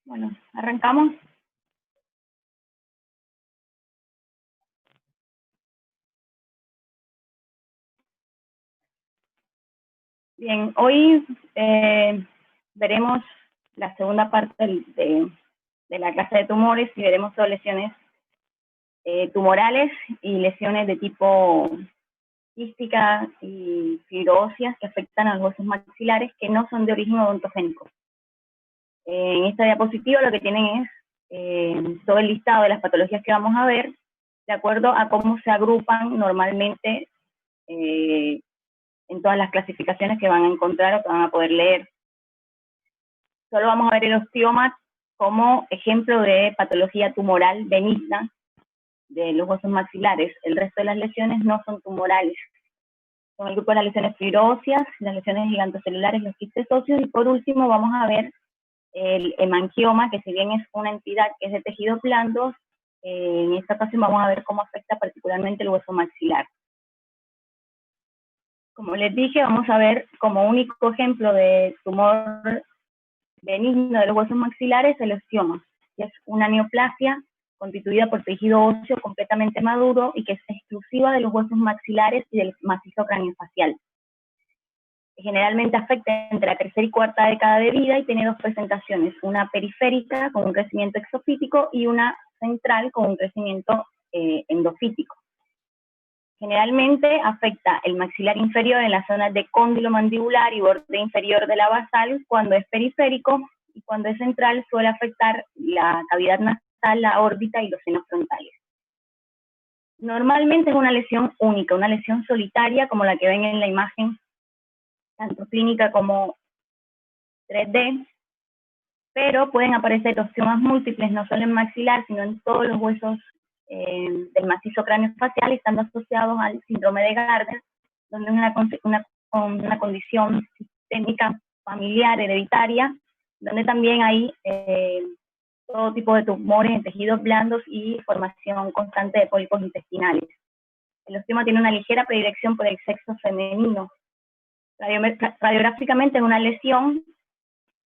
Bueno, arrancamos. Bien, hoy veremos la segunda parte de la clase de tumores y veremos sobre lesiones tumorales y lesiones de tipo quística y fibroóseas que afectan a los huesos maxilares que no son de origen odontogénico. En esta diapositiva lo que tienen es todo el listado de las patologías que vamos a ver de acuerdo a cómo se agrupan normalmente en todas las clasificaciones que van a encontrar o que van a poder leer. Solo vamos a ver el osteoma como ejemplo de patología tumoral benigna de los huesos maxilares. El resto de las lesiones no son tumorales. Son el grupo de las lesiones fibroóseas, las lesiones gigantocelulares, los quistes óseos, y por último vamos a ver el hemangioma, que si bien es una entidad que es de tejidos blandos, en esta ocasión vamos a ver cómo afecta particularmente el hueso maxilar. Como les dije, vamos a ver como único ejemplo de tumor benigno de los huesos maxilares el osteoma, que es una neoplasia constituida por tejido óseo completamente maduro y que es exclusiva de los huesos maxilares y del macizo craneofacial. Generalmente afecta entre la tercera y cuarta década de vida y tiene dos presentaciones, una periférica con un crecimiento exofítico y una central con un crecimiento endofítico. Generalmente afecta el maxilar inferior en la zona de cóndilo mandibular y borde inferior de la basal cuando es periférico, y cuando es central suele afectar la cavidad nasal, la órbita y los senos frontales. Normalmente es una lesión única, una lesión solitaria como la que ven en la imagen, tanto clínica como 3D, pero pueden aparecer osteomas múltiples, no solo en maxilar, sino en todos los huesos del macizo craneofacial, estando asociados al síndrome de Gardner, donde es una condición sistémica familiar hereditaria, donde también hay todo tipo de tumores en tejidos blandos y formación constante de pólipos intestinales. El osteoma tiene una ligera predilección por el sexo femenino. Radiográficamente es una lesión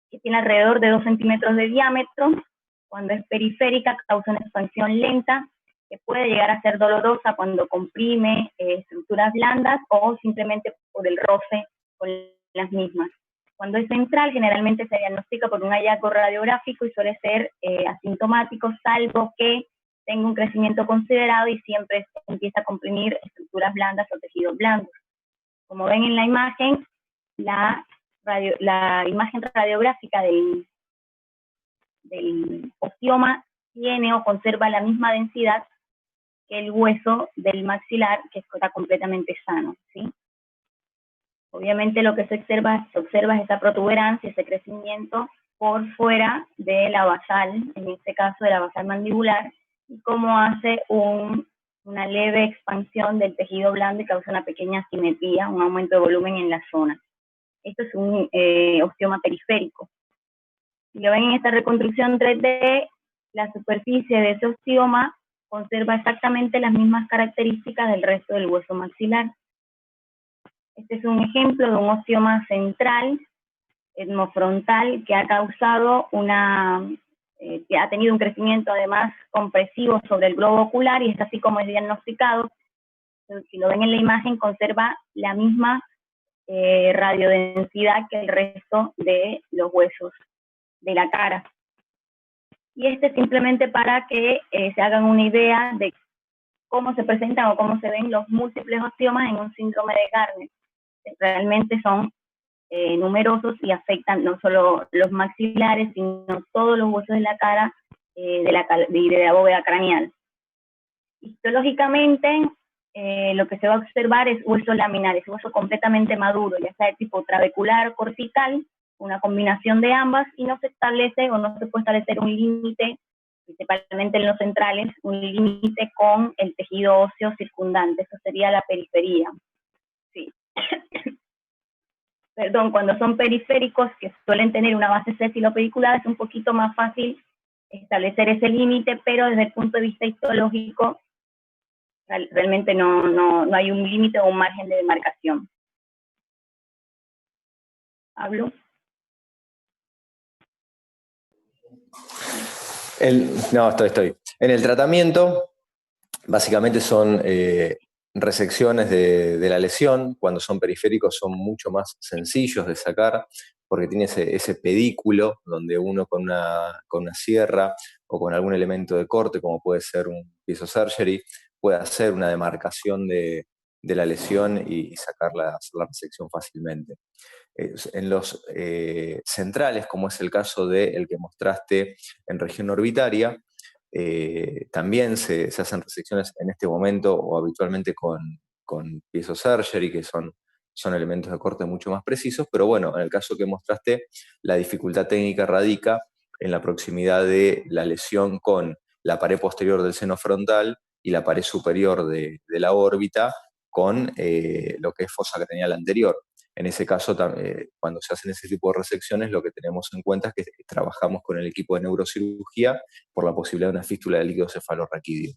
que tiene alrededor de 2 centímetros de diámetro. Cuando es periférica causa una expansión lenta que puede llegar a ser dolorosa cuando comprime estructuras blandas o simplemente por el roce con las mismas. Cuando es central, generalmente se diagnostica por un hallazgo radiográfico y suele ser asintomático, salvo que tenga un crecimiento considerado y siempre empieza a comprimir estructuras blandas o tejidos blandos. Como ven en la imagen, la imagen radiográfica del osteoma tiene o conserva la misma densidad que el hueso del maxilar, que está completamente sano, ¿sí? Obviamente lo que se observa es esa protuberancia, ese crecimiento por fuera de la basal, en este caso de la basal mandibular, y cómo hace una leve expansión del tejido blando y causa una pequeña asimetría, un aumento de volumen en la zona. Esto es un osteoma periférico. Si lo ven en esta reconstrucción 3D, la superficie de ese osteoma conserva exactamente las mismas características del resto del hueso maxilar. Este es un ejemplo de un osteoma central, etmofrontal, que ha causado que ha tenido un crecimiento además compresivo sobre el globo ocular y es así como es diagnosticado. Si lo ven en la imagen, conserva la misma radiodensidad que el resto de los huesos de la cara. Y simplemente para que se hagan una idea de cómo se presentan o cómo se ven los múltiples osteomas en un síndrome de Gardner. Realmente son numerosos y afectan no solo los maxilares, sino todos los huesos de la cara y de la bóveda craneal. Histológicamente, lo que se va a observar es hueso laminar, es hueso completamente maduro, ya sea de tipo trabecular, cortical, una combinación de ambas, y no se establece o no se puede establecer un límite, principalmente en los centrales, un límite con el tejido óseo circundante. Eso sería la periferia. Sí. Perdón, cuando son periféricos, que suelen tener una base cefalopedicular, es un poquito más fácil establecer ese límite, pero desde el punto de vista histológico, realmente no hay un límite o un margen de demarcación. ¿Hablo? No, estoy. En el tratamiento, básicamente son resecciones de la lesión. Cuando son periféricos son mucho más sencillos de sacar, porque tiene ese pedículo donde uno con una sierra o con algún elemento de corte, como puede ser un piso surgery, puede hacer una demarcación de la lesión y hacer la resección fácilmente. En los centrales, como es el caso del que mostraste en región orbitaria, también se hacen resecciones en este momento o habitualmente con piezosurgery, que son elementos de corte mucho más precisos, pero bueno, en el caso que mostraste, la dificultad técnica radica en la proximidad de la lesión con la pared posterior del seno frontal y la pared superior de la órbita con lo que es fosa craneal anterior. En ese caso, cuando se hacen ese tipo de resecciones, lo que tenemos en cuenta es que trabajamos con el equipo de neurocirugía por la posibilidad de una fístula de líquido cefalorraquídeo.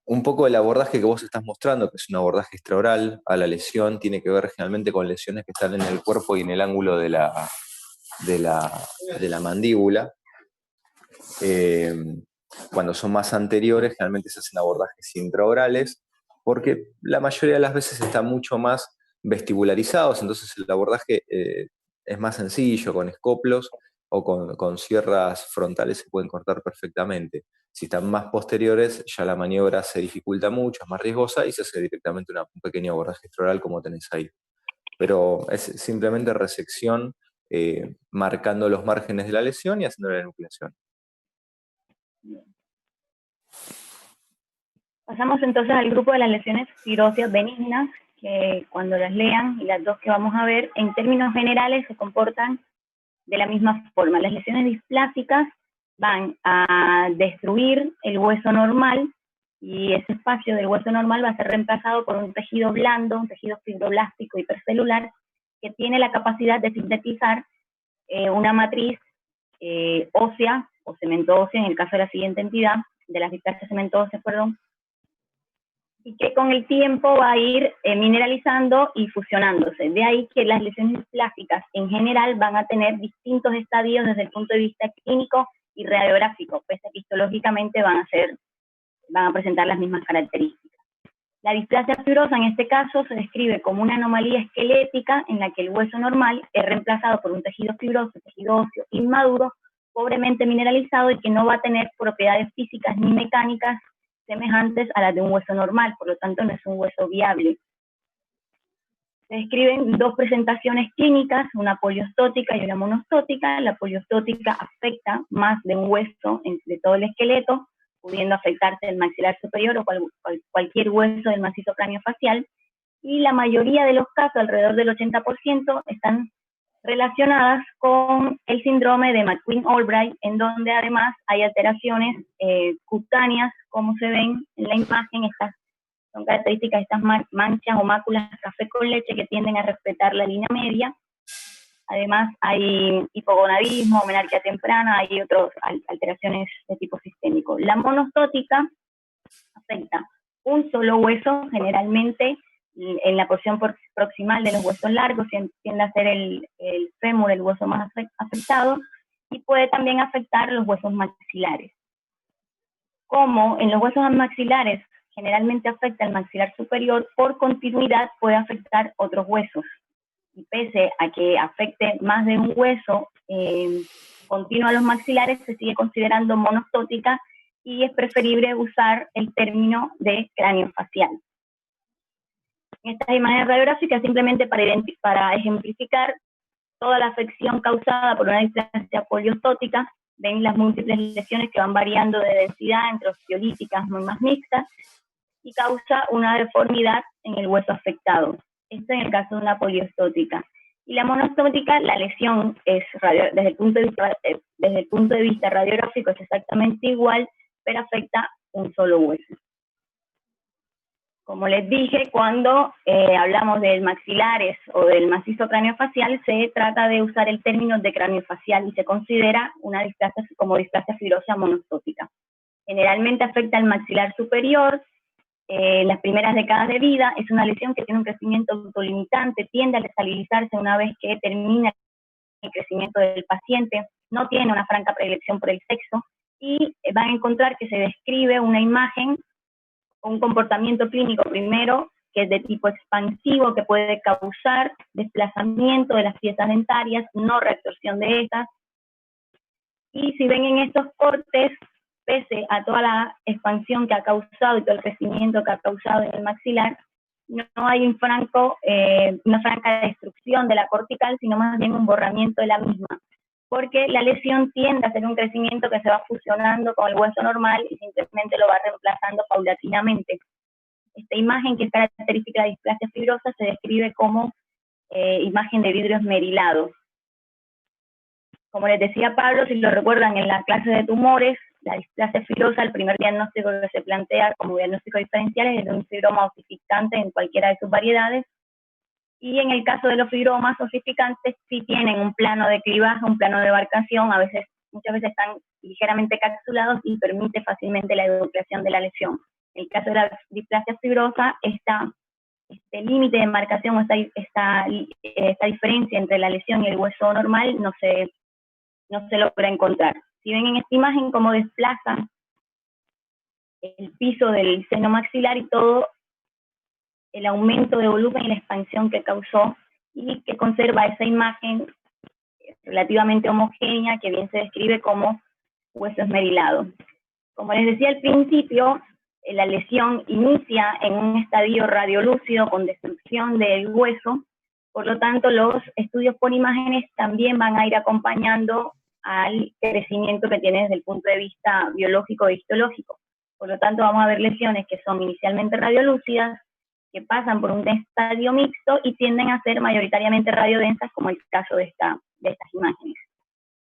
Un poco el abordaje que vos estás mostrando, que es un abordaje extraoral a la lesión, tiene que ver generalmente con lesiones que están en el cuerpo y en el ángulo de la mandíbula. Cuando son más anteriores, generalmente se hacen abordajes intraorales, porque la mayoría de las veces están mucho más vestibularizados, entonces el abordaje es más sencillo, con escoplos o con sierras frontales se pueden cortar perfectamente. Si están más posteriores, ya la maniobra se dificulta mucho, es más riesgosa y se hace directamente un pequeño abordaje extraoral como tenés ahí. Pero es simplemente resección, marcando los márgenes de la lesión y haciendo la enucleación. Pasamos entonces al grupo de las lesiones fibrosas benignas, que cuando las lean, y las dos que vamos a ver, en términos generales se comportan de la misma forma. Las lesiones displásicas van a destruir el hueso normal y ese espacio del hueso normal va a ser reemplazado por un tejido blando, un tejido fibroblástico hipercelular que tiene la capacidad de sintetizar una matriz ósea o cemento óseo en el caso de la siguiente entidad, de las displasias cemento óseas, perdón, y que con el tiempo va a ir mineralizando y fusionándose. De ahí que las lesiones plásticas en general van a tener distintos estadios desde el punto de vista clínico y radiográfico, pues histológicamente van a presentar las mismas características. La displasia fibrosa en este caso se describe como una anomalía esquelética en la que el hueso normal es reemplazado por un tejido fibroso, tejido óseo inmaduro, pobremente mineralizado y que no va a tener propiedades físicas ni mecánicas semejantes a las de un hueso normal, por lo tanto no es un hueso viable. Se describen dos presentaciones clínicas, una poliostótica y una monostótica. La poliostótica afecta más de un hueso de todo el esqueleto, pudiendo afectarse el maxilar superior o cualquier hueso del macizo craneofacial, y la mayoría de los casos, alrededor del 80%, están relacionadas con el síndrome de McQueen-Albright, en donde además hay alteraciones cutáneas, como se ven en la imagen. Estas son características de estas manchas o máculas café con leche que tienden a respetar la línea media. Además hay hipogonadismo, menarquía temprana, hay otras alteraciones de tipo sistémico. La monostótica afecta un solo hueso, generalmente en la porción proximal de los huesos largos, tiende a ser el fémur el hueso más afectado, y puede también afectar los huesos maxilares. Como en los huesos maxilares generalmente afecta el maxilar superior, por continuidad puede afectar otros huesos. Y pese a que afecte más de un hueso continuo a los maxilares, se sigue considerando monostótica y es preferible usar el término de craneofacial. En estas imágenes radiográficas, simplemente para ejemplificar toda la afección causada por una displasia poliostótica, ven las múltiples lesiones que van variando de densidad entre osteolíticas muy más mixtas y causa una deformidad en el hueso afectado. Esto en el caso de una poliostótica. Y la monostótica, la lesión es desde el punto de vista radiográfico es exactamente igual, pero afecta un solo hueso. Como les dije, cuando hablamos del maxilares o del macizo craneofacial, se trata de usar el término de craneofacial y se considera una displasia como displasia fibrosa monostótica. Generalmente afecta al maxilar superior, las primeras décadas de vida, es una lesión que tiene un crecimiento autolimitante, tiende a estabilizarse una vez que termina el crecimiento del paciente, no tiene una franca predilección por el sexo, y van a encontrar que se describe una imagen, un comportamiento clínico primero, que es de tipo expansivo, que puede causar desplazamiento de las piezas dentarias, no reabsorción de estas. Y si ven en estos cortes, pese a toda la expansión que ha causado y todo el crecimiento que ha causado en el maxilar, no hay una franca destrucción de la cortical, sino más bien un borramiento de la misma, porque la lesión tiende a hacer un crecimiento que se va fusionando con el hueso normal y simplemente lo va reemplazando paulatinamente. Esta imagen, que es característica de displasia fibrosa, se describe como imagen de vidrio esmerilado. Como les decía Pablo, si lo recuerdan en la clase de tumores, la displasia fibrosa, el primer diagnóstico que se plantea como diagnóstico diferencial es de un fibroma osificante en cualquiera de sus variedades, y en el caso de los fibromas osificantes sí tienen un plano de clivaje, un plano de abarcación, muchas veces están ligeramente capsulados y permite fácilmente la enucleación de la lesión. En el caso de la displasia fibrosa, este límite de marcación o esta diferencia entre la lesión y el hueso normal no se logra encontrar. Si ven en esta imagen cómo desplaza el piso del seno maxilar y todo el aumento de volumen y la expansión que causó, y que conserva esa imagen relativamente homogénea que bien se describe como hueso esmerilado. Como les decía al principio, la lesión inicia en un estadio radiolúcido con destrucción del hueso, por lo tanto los estudios por imágenes también van a ir acompañando al crecimiento que tiene desde el punto de vista biológico e histológico. Por lo tanto, vamos a ver lesiones que son inicialmente radiolúcidas, que pasan por un estadio mixto y tienden a ser mayoritariamente radiodensas, como el caso de estas imágenes.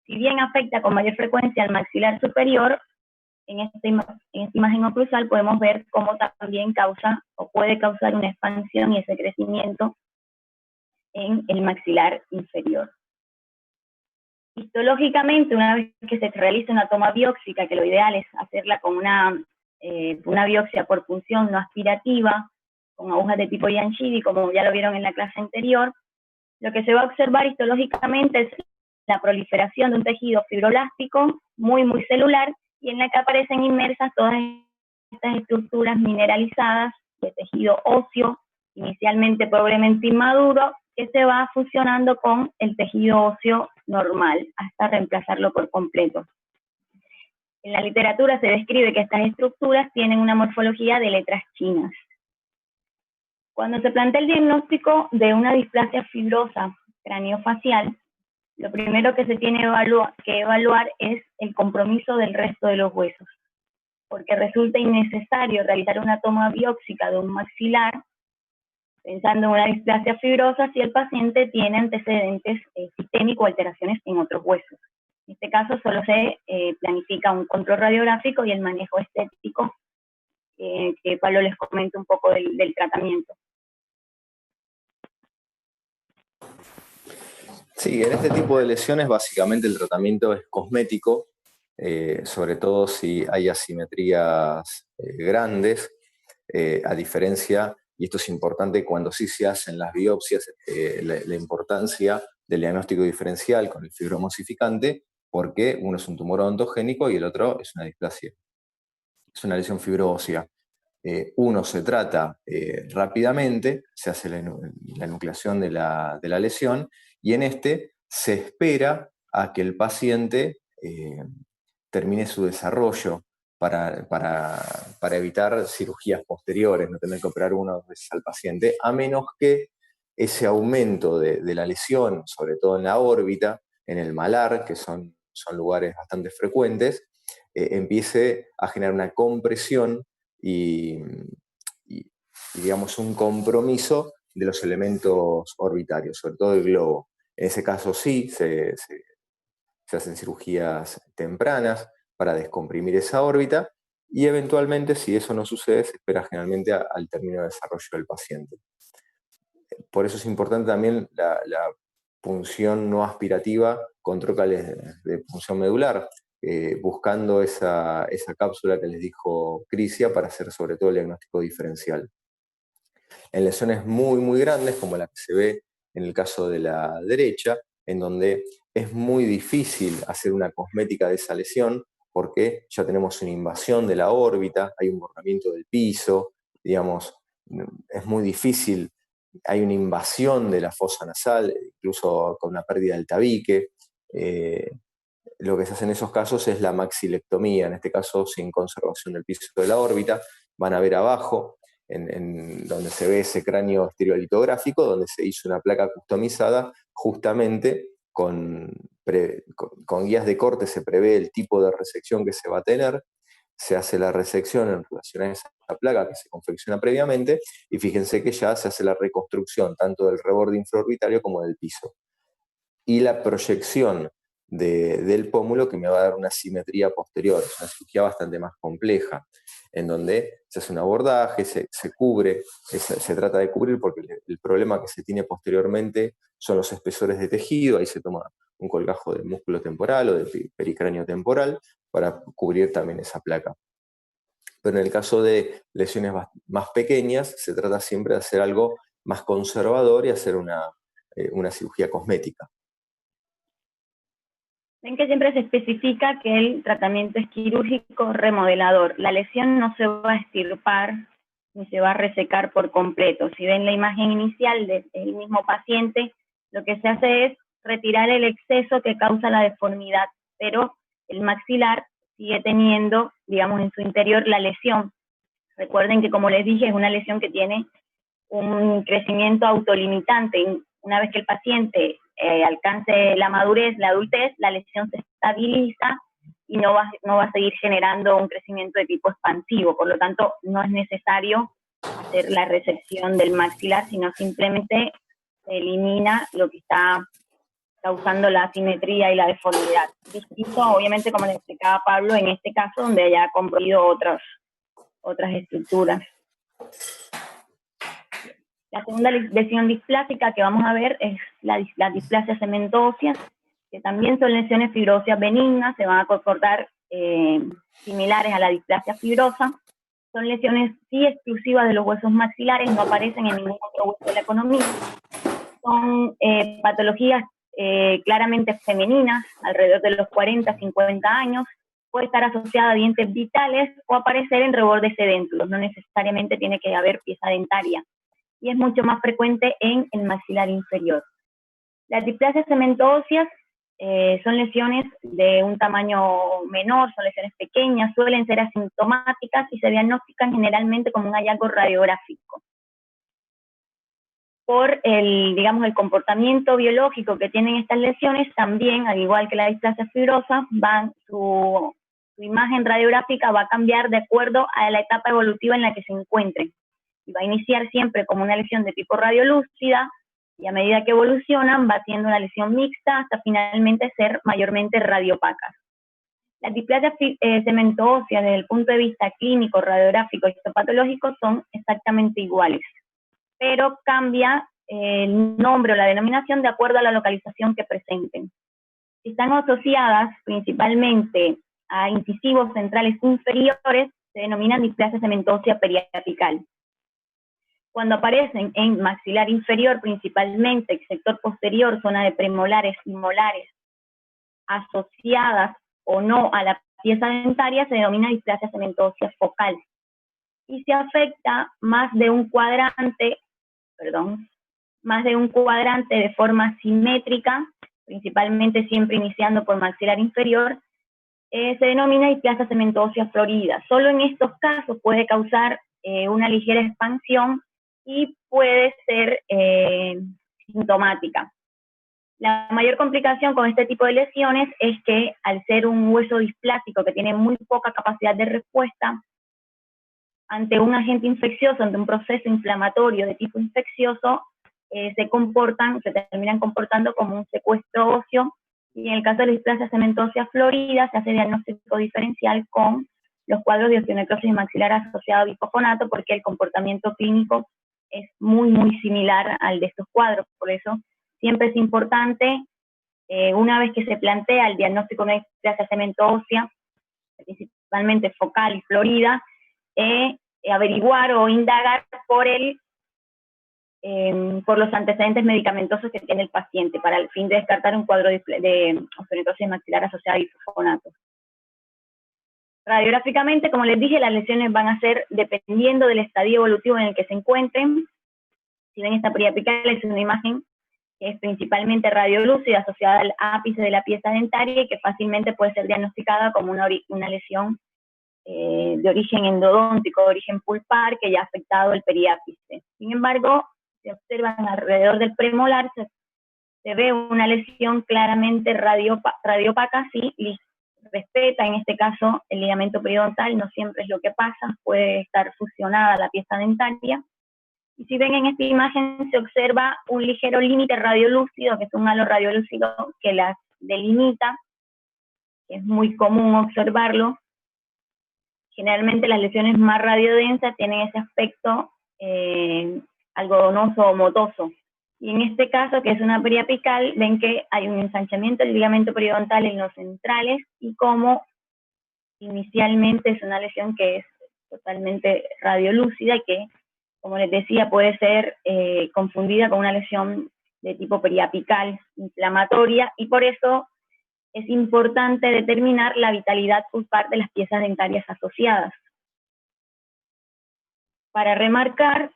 Si bien afecta con mayor frecuencia al maxilar superior, en esta imagen oclusal podemos ver cómo también causa o puede causar una expansión y ese crecimiento en el maxilar inferior. Histológicamente, una vez que se realiza una toma biópsica, que lo ideal es hacerla con una biopsia por punción no aspirativa, con agujas de tipo Bianchini, como ya lo vieron en la clase anterior, lo que se va a observar histológicamente es la proliferación de un tejido fibroelástico muy celular, y en la que aparecen inmersas todas estas estructuras mineralizadas de tejido óseo, inicialmente probablemente inmaduro, que se va fusionando con el tejido óseo normal hasta reemplazarlo por completo. En la literatura se describe que estas estructuras tienen una morfología de letras chinas. Cuando se plantea el diagnóstico de una displasia fibrosa craneofacial, lo primero que se tiene que evaluar es el compromiso del resto de los huesos, porque resulta innecesario realizar una toma biópsica de un maxilar pensando en una displasia fibrosa si el paciente tiene antecedentes sistémicos o alteraciones en otros huesos. En este caso solo se planifica un control radiográfico y el manejo estético, que Pablo les comenta un poco del tratamiento. Sí, en este tipo de lesiones básicamente el tratamiento es cosmético, sobre todo si hay asimetrías grandes, a diferencia, y esto es importante cuando sí se hacen las biopsias, la importancia del diagnóstico diferencial con el fibroma osificante, porque uno es un tumor odontogénico y el otro es una displasia, es una lesión fibrósea. Uno se trata rápidamente, se hace la nucleación de la lesión, y en este se espera a que el paciente termine su desarrollo para evitar cirugías posteriores, no tener que operar una o dos veces al paciente, a menos que ese aumento de la lesión, sobre todo en la órbita, en el malar, que son lugares bastante frecuentes, empiece a generar una compresión y digamos un compromiso de los elementos orbitarios, sobre todo el globo. En ese caso sí, se hacen cirugías tempranas para descomprimir esa órbita, y eventualmente, si eso no sucede, se espera generalmente al término de desarrollo del paciente. Por eso es importante también la punción no aspirativa con trocales de punción medular, buscando esa cápsula que les dijo Crisia para hacer sobre todo el diagnóstico diferencial. En lesiones muy grandes, como la que se ve en el caso de la derecha, en donde es muy difícil hacer una cosmética de esa lesión porque ya tenemos una invasión de la órbita, hay un borramiento del piso, digamos, es muy difícil, hay una invasión de la fosa nasal, incluso con una pérdida del tabique. Lo que se hace en esos casos es la maxilectomía, en este caso sin conservación del piso de la órbita. Van a ver abajo, donde se ve ese cráneo estereolitográfico, donde se hizo una placa customizada justamente con guías de corte, se prevé el tipo de resección que se va a tener, se hace la resección en relación a esa placa que se confecciona previamente, y fíjense que ya se hace la reconstrucción tanto del reborde infraorbitario como del piso. Y la proyección del pómulo, que me va a dar una simetría posterior, es una cirugía bastante más compleja, en donde se hace un abordaje, se cubre, se trata de cubrir porque el problema que se tiene posteriormente son los espesores de tejido, ahí se toma un colgajo de músculo temporal o de pericráneo temporal para cubrir también esa placa. Pero en el caso de lesiones más pequeñas, se trata siempre de hacer algo más conservador y hacer una cirugía cosmética. Ven que siempre se especifica que el tratamiento es quirúrgico remodelador. La lesión no se va a extirpar ni se va a resecar por completo. Si ven la imagen inicial del mismo paciente, lo que se hace es retirar el exceso que causa la deformidad, pero el maxilar sigue teniendo, digamos, en su interior la lesión. Recuerden que, como les dije, es una lesión que tiene un crecimiento autolimitante. Una vez que el paciente alcance la madurez, la adultez, la lesión se estabiliza y no va a seguir generando un crecimiento de tipo expansivo. Por lo tanto, no es necesario hacer la resección del maxilar, sino simplemente se elimina lo que está causando la asimetría y la deformidad. Distinto, obviamente, como le explicaba Pablo, en este caso, donde haya comprimido otras estructuras. La segunda lesión displásica que vamos a ver es la displasia cemento-ósea, que también son lesiones fibrosas benignas, se van a comportar similares a la displasia fibrosa. Son lesiones sí exclusivas de los huesos maxilares, no aparecen en ningún otro hueso de la economía. Son patologías claramente femeninas, alrededor de los 40, 50 años, puede estar asociada a dientes vitales o aparecer en rebordes edéntulos, no necesariamente tiene que haber pieza dentaria, y es mucho más frecuente en el maxilar inferior. Las displasias cemento-óseas son lesiones de un tamaño menor, son lesiones pequeñas, suelen ser asintomáticas y se diagnostican generalmente como un hallazgo radiográfico. Por el comportamiento biológico que tienen estas lesiones, también, al igual que la displasia fibrosa, su imagen radiográfica va a cambiar de acuerdo a la etapa evolutiva en la que se encuentren. Y va a iniciar siempre como una lesión de tipo radiolúcida, y a medida que evolucionan va siendo una lesión mixta hasta finalmente ser mayormente radiopacas. Las displasias cemento-óseas desde el punto de vista clínico, radiográfico y histopatológico son exactamente iguales, pero cambia el nombre o la denominación de acuerdo a la localización que presenten. Están asociadas principalmente a incisivos centrales inferiores, se denominan displasia cemento-ósea periapical. Cuando aparecen en maxilar inferior, principalmente el sector posterior, zona de premolares y molares, asociadas o no a la pieza dentaria, se denomina displasia cemento-ósea focal. Y se afecta más de un cuadrante de forma simétrica, principalmente siempre iniciando por maxilar inferior, se denomina displasia cemento-ósea florida. Solo en estos casos puede causar una ligera expansión y puede ser sintomática. La mayor complicación con este tipo de lesiones es que al ser un hueso displásico que tiene muy poca capacidad de respuesta ante un agente infeccioso, ante un proceso inflamatorio de tipo infeccioso, se terminan comportando como un secuestro óseo, y en el caso de la displasia cemento-ósea florida se hace diagnóstico diferencial con los cuadros de osteonecrosis maxilar asociado a bifoconato, porque el comportamiento clínico es muy, muy similar al de estos cuadros. Por eso siempre es importante, una vez que se plantea el diagnóstico de displasia cemento-ósea, principalmente focal y florida, averiguar o indagar por el por los antecedentes medicamentosos que tiene el paciente, para el fin de descartar un cuadro de osteonecrosis maxilar asociada a bifonatos. Radiográficamente, como les dije, las lesiones van a ser dependiendo del estadio evolutivo en el que se encuentren. Si ven esta periapical, es una imagen que es principalmente radiolúcida asociada al ápice de la pieza dentaria y que fácilmente puede ser diagnosticada como una lesión de origen endodóntico, de origen pulpar, que ya ha afectado el periápice. Sin embargo, se observan alrededor del premolar, se ve una lesión claramente radiopaca, sí, y respeta en este caso el ligamento periodontal, no siempre es lo que pasa, puede estar fusionada la pieza dentaria. Y si ven en esta imagen se observa un ligero límite radiolúcido, que es un halo radiolúcido que las delimita, es muy común observarlo. Generalmente las lesiones más radiodensas tienen ese aspecto algodonoso o motoso. Y en este caso, que es una periapical, ven que hay un ensanchamiento del ligamento periodontal en los centrales y como inicialmente es una lesión que es totalmente radiolúcida y que, como les decía, puede ser confundida con una lesión de tipo periapical inflamatoria, y por eso es importante determinar la vitalidad pulpar de las piezas dentarias asociadas. Para remarcar,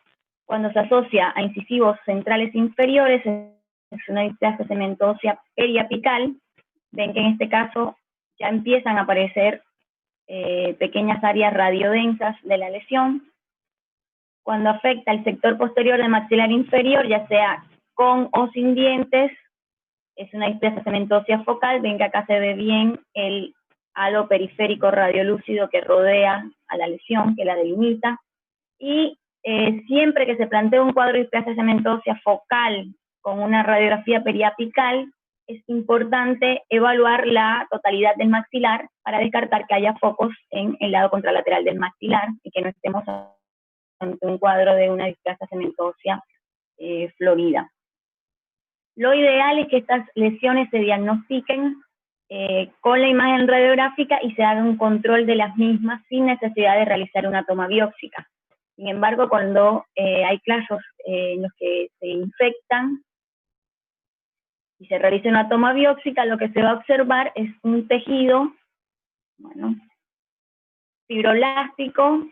cuando se asocia a incisivos centrales inferiores, es una distancia cementosa periapical. Ven que en este caso ya empiezan a aparecer pequeñas áreas radiodensas de la lesión. Cuando afecta el sector posterior del maxilar inferior, ya sea con o sin dientes, es una displasia cementosa focal. Ven que acá se ve bien el halo periférico radiolúcido que rodea a la lesión, que la delimita. Y siempre que se plantea un cuadro de displasia cementosa focal con una radiografía periapical, es importante evaluar la totalidad del maxilar para descartar que haya focos en el lado contralateral del maxilar y que no estemos ante un cuadro de una displasia cementosa florida. Lo ideal es que estas lesiones se diagnostiquen con la imagen radiográfica y se haga un control de las mismas sin necesidad de realizar una toma biópsica. Sin embargo, cuando hay casos en los que se infectan y se realiza una toma biópsica, lo que se va a observar es un tejido, bueno, fibroelástico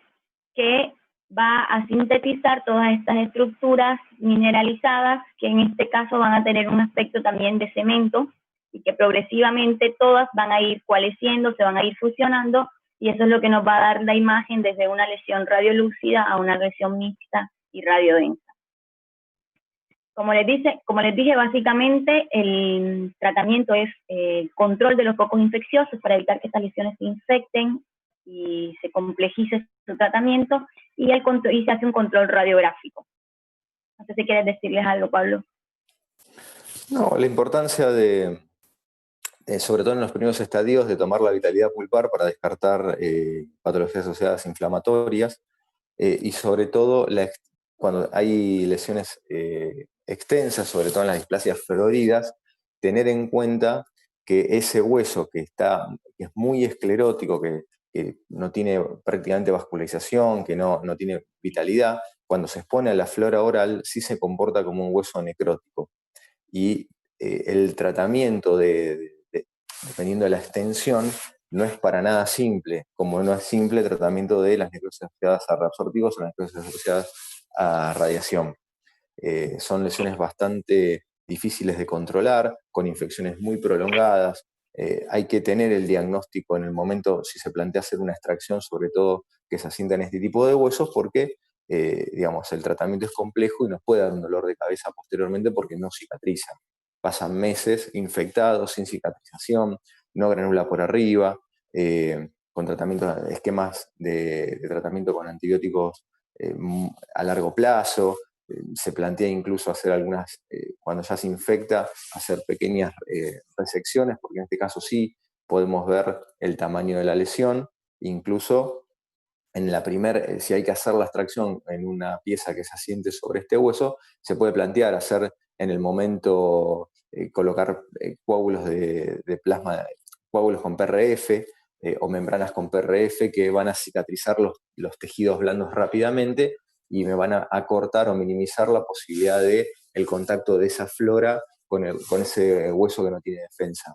que va a sintetizar todas estas estructuras mineralizadas que en este caso van a tener un aspecto también de cemento y que progresivamente todas van a ir coalesciendo, se van a ir fusionando, y eso es lo que nos va a dar la imagen desde una lesión radiolúcida a una lesión mixta y radiodensa. Como les dije, básicamente el tratamiento es control de los focos infecciosos para evitar que estas lesiones se infecten y se complejice su tratamiento, y se hace un control radiográfico. No sé si quieres decirles algo, Pablo. No, la importancia sobre todo en los primeros estadios, de tomar la vitalidad pulpar para descartar patologías asociadas inflamatorias, y sobre todo cuando hay lesiones extensas, sobre todo en las displasias floridas, tener en cuenta que ese hueso que es muy esclerótico, que no tiene prácticamente vascularización, que no tiene vitalidad, cuando se expone a la flora oral sí se comporta como un hueso necrótico. Y el tratamiento dependiendo de la extensión, no es para nada simple, como no es simple el tratamiento de las necrosis asociadas a reabsortivos o las necrosis asociadas a radiación. Son lesiones bastante difíciles de controlar, con infecciones muy prolongadas. Hay que tener el diagnóstico en el momento, si se plantea hacer una extracción, sobre todo que se asientan este tipo de huesos, porque digamos, el tratamiento es complejo y nos puede dar un dolor de cabeza posteriormente porque no cicatriza. Pasan meses infectados, sin cicatrización, no granula por arriba, con esquemas de tratamiento con antibióticos a largo plazo. Se plantea incluso hacer cuando ya se infecta, hacer pequeñas resecciones, porque en este caso sí podemos ver el tamaño de la lesión. Incluso si hay que hacer la extracción en una pieza que se asiente sobre este hueso, se puede plantear hacer en el momento, colocar coágulos de plasma, coágulos con PRF o membranas con PRF que van a cicatrizar los tejidos blandos rápidamente, y me van a acortar o minimizar la posibilidad de el contacto de esa flora con ese hueso que no tiene defensa.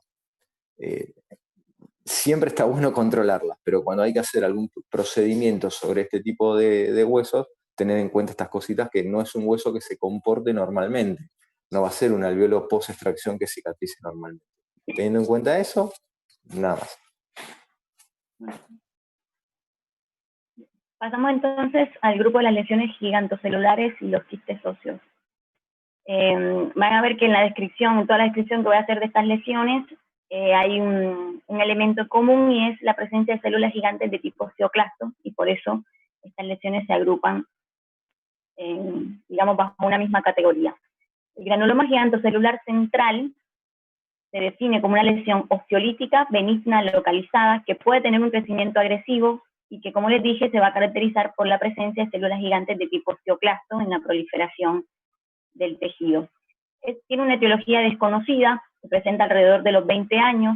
Siempre está bueno controlarlas, pero cuando hay que hacer algún procedimiento sobre este tipo de huesos, tener en cuenta estas cositas, que no es un hueso que se comporte normalmente, no va a ser un alveolo post-extracción que cicatrice normalmente. Teniendo en cuenta eso, nada más. Pasamos entonces al grupo de las lesiones gigantocelulares y los quistes óseos. Van a ver que en la descripción, en toda la descripción que voy a hacer de estas lesiones, hay un elemento común, y es la presencia de células gigantes de tipo osteoclasto, y por eso estas lesiones se agrupan, digamos, bajo una misma categoría. El granuloma gigantocelular central se define como una lesión osteolítica benigna localizada que puede tener un crecimiento agresivo y que, como les dije, se va a caracterizar por la presencia de células gigantes de tipo osteoclasto en la proliferación del tejido. Tiene una etiología desconocida, se presenta alrededor de los 20 años,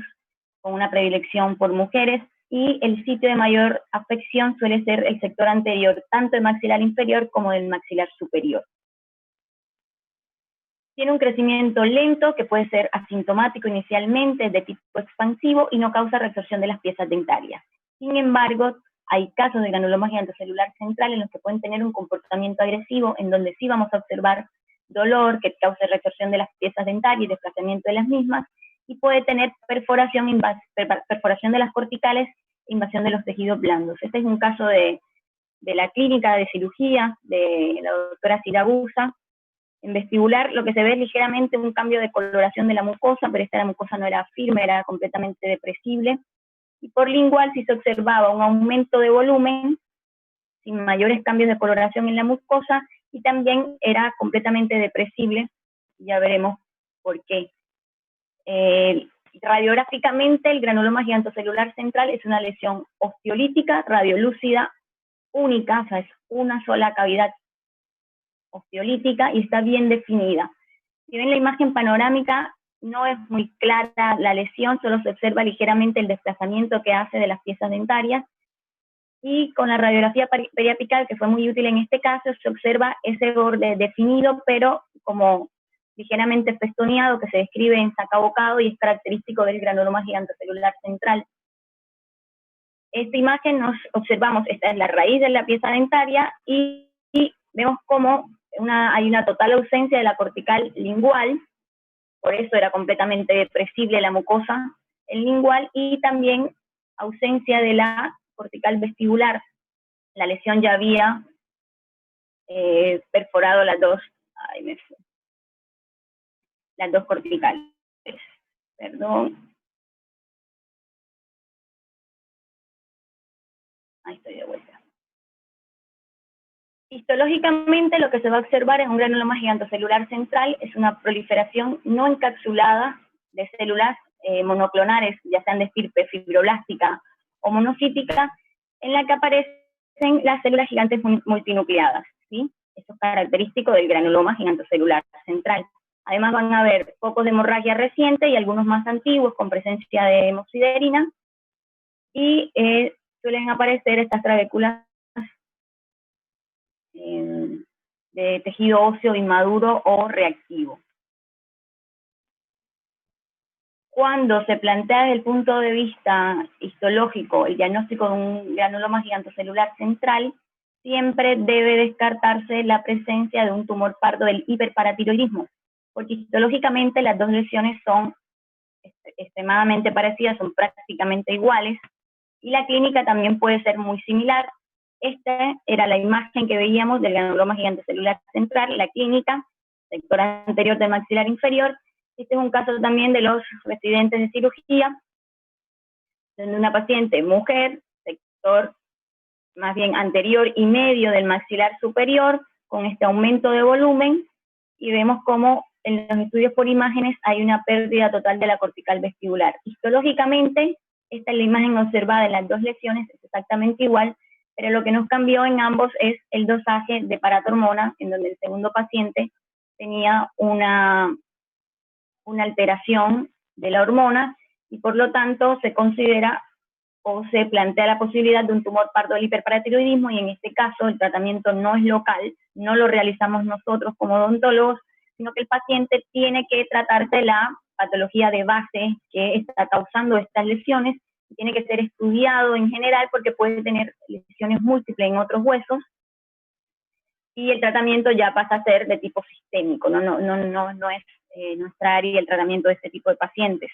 con una predilección por mujeres, y el sitio de mayor afección suele ser el sector anterior, tanto del maxilar inferior como del maxilar superior. Tiene un crecimiento lento que puede ser asintomático inicialmente, de tipo expansivo, y no causa reabsorción de las piezas dentarias. Sin embargo, hay casos de granuloma gigantocelular central en los que pueden tener un comportamiento agresivo, en donde sí vamos a observar dolor que cause reabsorción de las piezas dentarias y desplazamiento de las mismas, y puede tener perforación de las corticales e invasión de los tejidos blandos. Este es un caso de la clínica de cirugía de la doctora Siragusa. En vestibular lo que se ve es ligeramente un cambio de coloración de la mucosa, pero esta mucosa no era firme, era completamente depresible. Y por lingual sí se observaba un aumento de volumen, sin mayores cambios de coloración en la mucosa, y también era completamente depresible. Ya veremos por qué. Radiográficamente, el granuloma gigantocelular central es una lesión osteolítica, radiolúcida, única, o sea, es una sola cavidad osteolítica y está bien definida. Si ven la imagen panorámica, no es muy clara la lesión, solo se observa ligeramente el desplazamiento que hace de las piezas dentarias, y con la radiografía periapical, que fue muy útil en este caso, se observa ese borde definido, pero como ligeramente festoneado, que se describe en sacabocado y es característico del granuloma gigantocelular central. Esta imagen nos observamos, esta es la raíz de la pieza dentaria, y vemos como hay una total ausencia de la cortical lingual, por eso era completamente depresible la mucosa el lingual, y también ausencia de la cortical vestibular. La lesión ya había perforado las dos corticales. Perdón. Ahí estoy de vuelta. Histológicamente, lo que se va a observar en un granuloma gigantocelular central es una proliferación no encapsulada de células monoclonales, ya sean de estirpe fibroblástica o monocítica, en la que aparecen las células gigantes multinucleadas, ¿sí? Eso es característico del granuloma gigantocelular central. Además van a haber focos de hemorragia reciente y algunos más antiguos con presencia de hemoxiderina, y suelen aparecer estas trabéculas de tejido óseo inmaduro o reactivo. Cuando se plantea desde el punto de vista histológico el diagnóstico de un granuloma gigantocelular central, siempre debe descartarse la presencia de un tumor pardo del hiperparatiroidismo, porque histológicamente las dos lesiones son extremadamente parecidas, son prácticamente iguales, y la clínica también puede ser muy similar. Esta era la imagen que veíamos del granuloma gigantocelular central, la clínica, sector anterior del maxilar inferior. Este es un caso también de los residentes de cirugía, donde una paciente mujer, sector más bien anterior y medio del maxilar superior, con este aumento de volumen, y vemos cómo en los estudios por imágenes hay una pérdida total de la cortical vestibular. Histológicamente, esta es la imagen observada en las dos lesiones, es exactamente igual, pero lo que nos cambió en ambos es el dosaje de paratormona, en donde el segundo paciente tenía una alteración de la hormona, y por lo tanto se considera o se plantea la posibilidad de un tumor pardo del hiperparatiroidismo, y en este caso el tratamiento no es local, no lo realizamos nosotros como odontólogos, sino que el paciente tiene que tratarse la patología de base que está causando estas lesiones, y tiene que ser estudiado en general porque puede tener lesiones múltiples en otros huesos, y el tratamiento ya pasa a ser de tipo sistémico, no es nuestra área el tratamiento de este tipo de pacientes.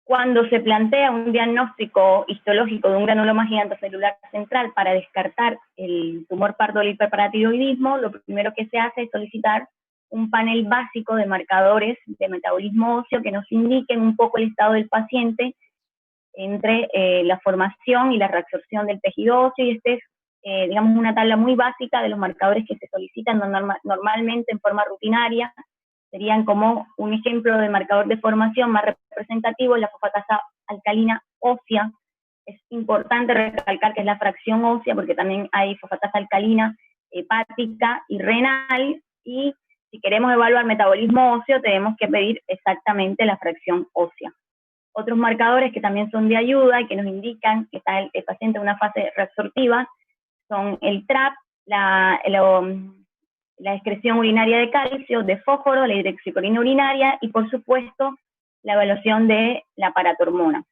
Cuando se plantea un diagnóstico histológico de un granuloma gigantocelular central para descartar el tumor pardo del hiperparatiroidismo, lo primero que se hace es solicitar un panel básico de marcadores de metabolismo óseo que nos indiquen un poco el estado del paciente entre la formación y la reabsorción del tejido óseo, y este es, digamos, una tabla muy básica de los marcadores que se solicitan normalmente en forma rutinaria. Serían como un ejemplo de marcador de formación más representativo, la fosfatasa alcalina ósea. Es importante recalcar que es la fracción ósea, porque también hay fosfatasa alcalina hepática y renal, y si queremos evaluar metabolismo óseo tenemos que pedir exactamente la fracción ósea. Otros marcadores que también son de ayuda y que nos indican que está el paciente en una fase reabsortiva son el TRAP, la excreción urinaria de calcio, de fósforo, la hidroxicolina urinaria y, por supuesto, la evaluación de la paratormona.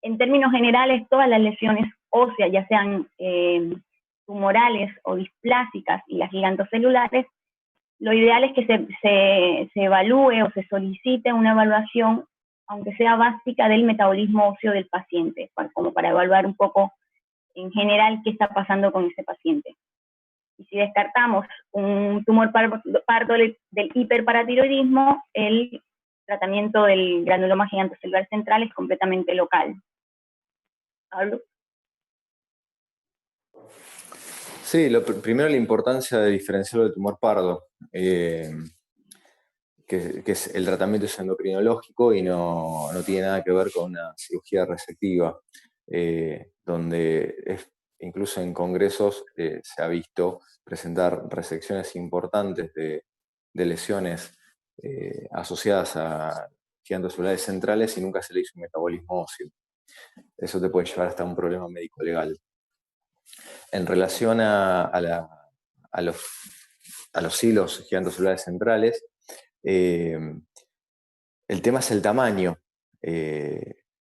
En términos generales, todas las lesiones óseas, ya sean tumorales o displásicas, y las gigantocelulares, lo ideal es que se evalúe o se solicite una evaluación, aunque sea básica, del metabolismo óseo del paciente, como para evaluar un poco en general qué está pasando con ese paciente. Y si descartamos un tumor pardo del hiperparatiroidismo, el tratamiento del granuloma gigantocelular central es completamente local. ¿Pablo? Sí, primero la importancia de diferenciarlo del tumor pardo, que es el tratamiento es endocrinológico y no tiene nada que ver con una cirugía resectiva, donde incluso en congresos se ha visto presentar resecciones importantes de lesiones asociadas a gigantocelulares centrales y nunca se le hizo un metabolismo óseo. Eso te puede llevar hasta un problema médico-legal. En relación a los hilos gigantocelulares centrales, el tema es el tamaño.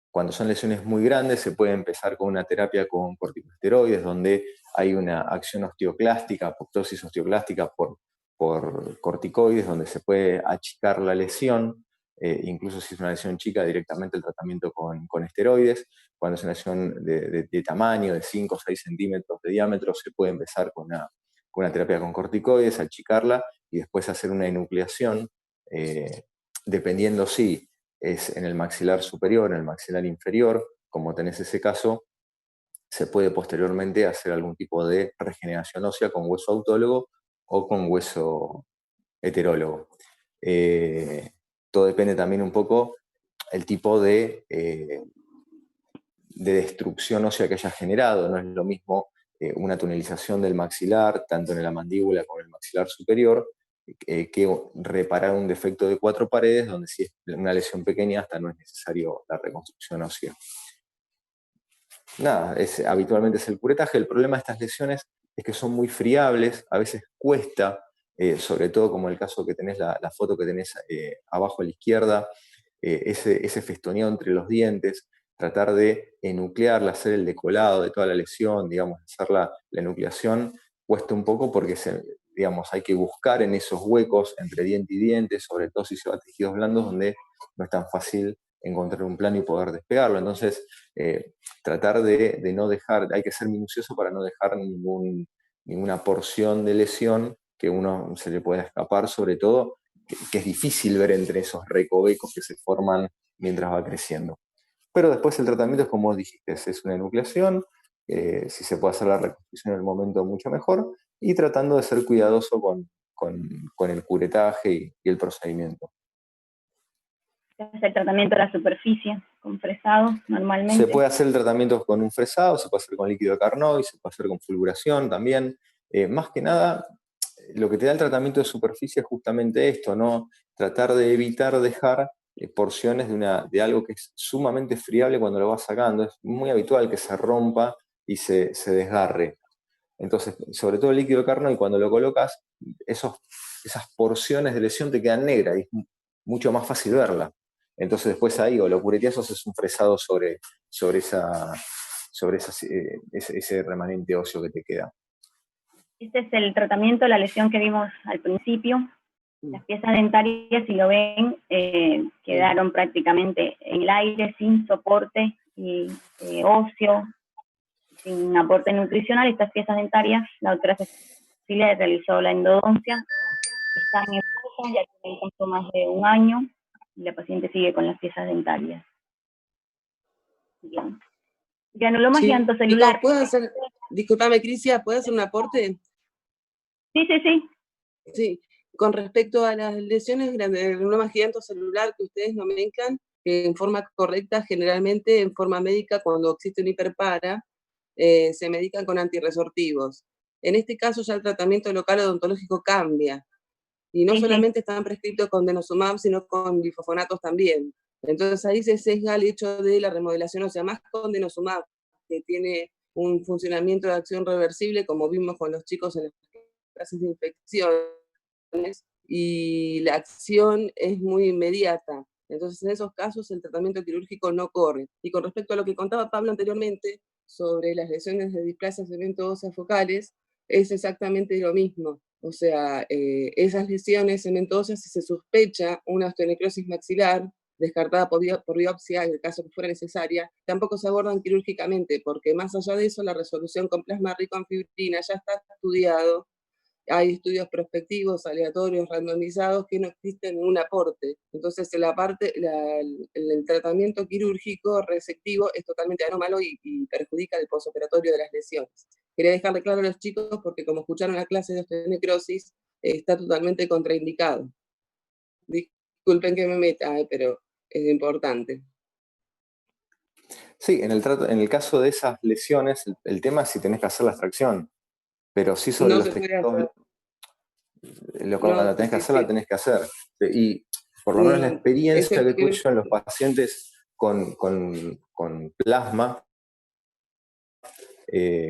Cuando son lesiones muy grandes se puede empezar con una terapia con corticosteroides, donde hay una acción osteoclástica, apoptosis osteoclástica por corticoides, donde se puede achicar la lesión, incluso si es una lesión chica, directamente el tratamiento con esteroides. Cuando es una lesión de tamaño, de 5 o 6 centímetros de diámetro, se puede empezar con una terapia con corticoides, achicarla y después hacer una enucleación, dependiendo si es en el maxilar superior, en el maxilar inferior, como tenés ese caso, se puede posteriormente hacer algún tipo de regeneración ósea con hueso autólogo o con hueso heterólogo. Todo depende también un poco el tipo de destrucción ósea que haya generado. No es lo mismo una tunelización del maxilar, tanto en la mandíbula como en el maxilar superior, que reparar un defecto de 4 paredes, donde si es una lesión pequeña hasta no es necesario la reconstrucción ósea. Nada, habitualmente es el curetaje. El problema de estas lesiones es que son muy friables, a veces cuesta, sobre todo como el caso que tenés, la foto que tenés abajo a la izquierda, ese festoneo entre los dientes, tratar de enuclearla, hacer el decolado de toda la lesión, digamos, hacer la enucleación, cuesta un poco porque digamos, hay que buscar en esos huecos entre diente y diente, sobre todo si se va a tejidos blandos, donde no es tan fácil encontrar un plano y poder despegarlo. Entonces, tratar de no dejar, hay que ser minucioso para no dejar ninguna porción de lesión que uno se le pueda escapar, sobre todo, que es difícil ver entre esos recovecos que se forman mientras va creciendo. Pero después el tratamiento es como dijiste, es una enucleación, si se puede hacer la reconstrucción en el momento mucho mejor, y tratando de ser cuidadoso con el curetaje y el procedimiento. Se hace el tratamiento de la superficie con fresado normalmente. Se puede hacer el tratamiento con un fresado, se puede hacer con líquido de Carnot, se puede hacer con fulguración también. Más que nada, lo que te da el tratamiento de superficie es justamente esto, ¿no? Tratar de evitar dejar porciones de algo que es sumamente friable cuando lo vas sacando. Es muy habitual que se rompa y se desgarre. Entonces, sobre todo el líquido carnoy, cuando lo colocas, esas porciones de lesión te quedan negras y es mucho más fácil verla. Entonces después ahí o lo cureteas o haces un fresado sobre ese remanente óseo que te queda. Este es el tratamiento, la lesión que vimos al principio. Las piezas dentarias, si lo ven, quedaron prácticamente en el aire, sin soporte óseo, sin aporte nutricional. Estas piezas dentarias, la doctora Cecilia realizó la endodoncia, están en posa, ya tienen curso más de 1 año, y la paciente sigue con las piezas dentarias. Bien. Granuloma gigantocelular. ¿Puedo hacer, disculpame, Crisia, ¿puedo hacer un aporte? Sí. Sí, con respecto a las lesiones de granuloma gigantocelular que ustedes nomenclan, en forma correcta, generalmente en forma médica, cuando existe un hiperpara, se medican con antirresortivos. En este caso ya el tratamiento local odontológico cambia, y no solamente están prescritos con denosumab, sino con glifosfonatos también. Entonces ahí se sesga el hecho de la remodelación, o sea, más con denosumab, que tiene un funcionamiento de acción reversible, como vimos con los chicos en las clases de infecciones, y la acción es muy inmediata. Entonces en esos casos el tratamiento quirúrgico no corre. Y con respecto a lo que contaba Pablo anteriormente sobre las lesiones de displasia cemento óseas focales, es exactamente lo mismo. O sea, esas lesiones cementosas, si se sospecha una osteonecrosis maxilar, descartada por biopsia, en el caso que fuera necesaria, tampoco se abordan quirúrgicamente, porque más allá de eso, la resolución con plasma rico en fibrina ya está estudiado. Hay estudios prospectivos, aleatorios, randomizados, que no existen un aporte. Entonces, el tratamiento quirúrgico resectivo es totalmente anómalo y perjudica el posoperatorio de las lesiones. Quería dejarle claro a los chicos, porque como escucharon la clase de osteonecrosis, está totalmente contraindicado. Disculpen que me meta, pero es importante. Sí, en el caso de esas lesiones, el tema es si tenés que hacer la extracción. Pero sí sobre No los se puede tejidos, hacer. cuando tenés que hacerla, tenés que hacer. Y por lo menos la experiencia que tuve yo en los pacientes con plasma,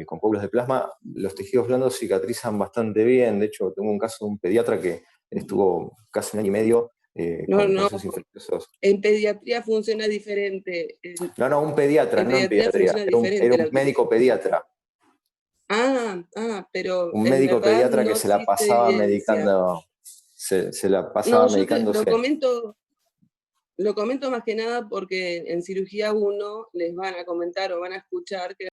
con coágulos de plasma, los tejidos blandos cicatrizan bastante bien. De hecho, tengo un caso de un pediatra que estuvo casi 1 año y medio con procesos infecciosos. En pediatría funciona diferente. No, un pediatra, no en pediatría. Era un médico pediatra. Pero un en médico verdad pediatra no que se la existe pasaba evidencia. medicando, se la pasaba medicándose. Lo comento más que nada porque en cirugía 1 les van a comentar o van a escuchar que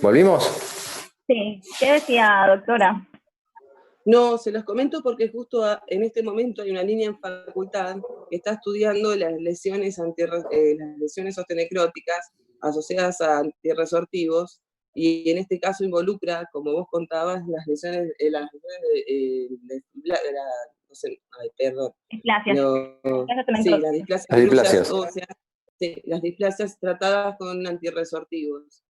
¿Volvimos? Sí, ¿qué decía, doctora? No, se los comento porque justo en este momento hay una línea en facultad que está estudiando las lesiones osteonecróticas asociadas a antirresortivos, y en este caso involucra, como vos contabas, las lesiones las displasias óseas, las displasias tratadas con antirresortivos.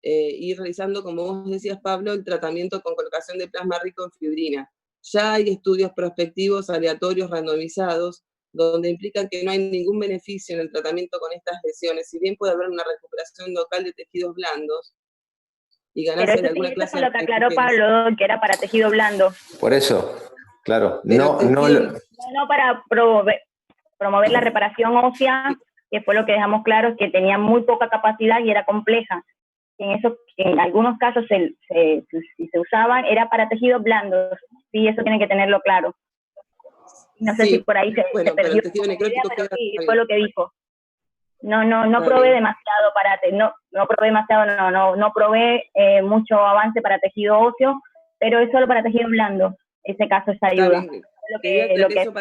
Y realizando, como vos decías, Pablo, el tratamiento con colocación de plasma rico en fibrina. Ya hay estudios prospectivos aleatorios randomizados donde implican que no hay ningún beneficio en el tratamiento con estas lesiones. Si bien puede haber una recuperación local de tejidos blandos, y Pero ganarse eso, de alguna eso clase fue de lo que aclaró recompensa. Pablo, que era para tejido blando. Por eso, claro, Pero No para promover la reparación ósea, que fue lo que dejamos claro, que tenía muy poca capacidad y era compleja. En algunos casos si se usaban, era para tejidos blandos. Sí, eso tienen que tenerlo claro. No sé si por ahí se pero perdió el tejido necrótico pero queda sí, fue lo que dijo. No Está probé bien. demasiado no probé mucho avance para tejido óseo, pero es solo para tejido blando, ese caso, esa Está ayuda. bien. Lo Quería que aclarar eso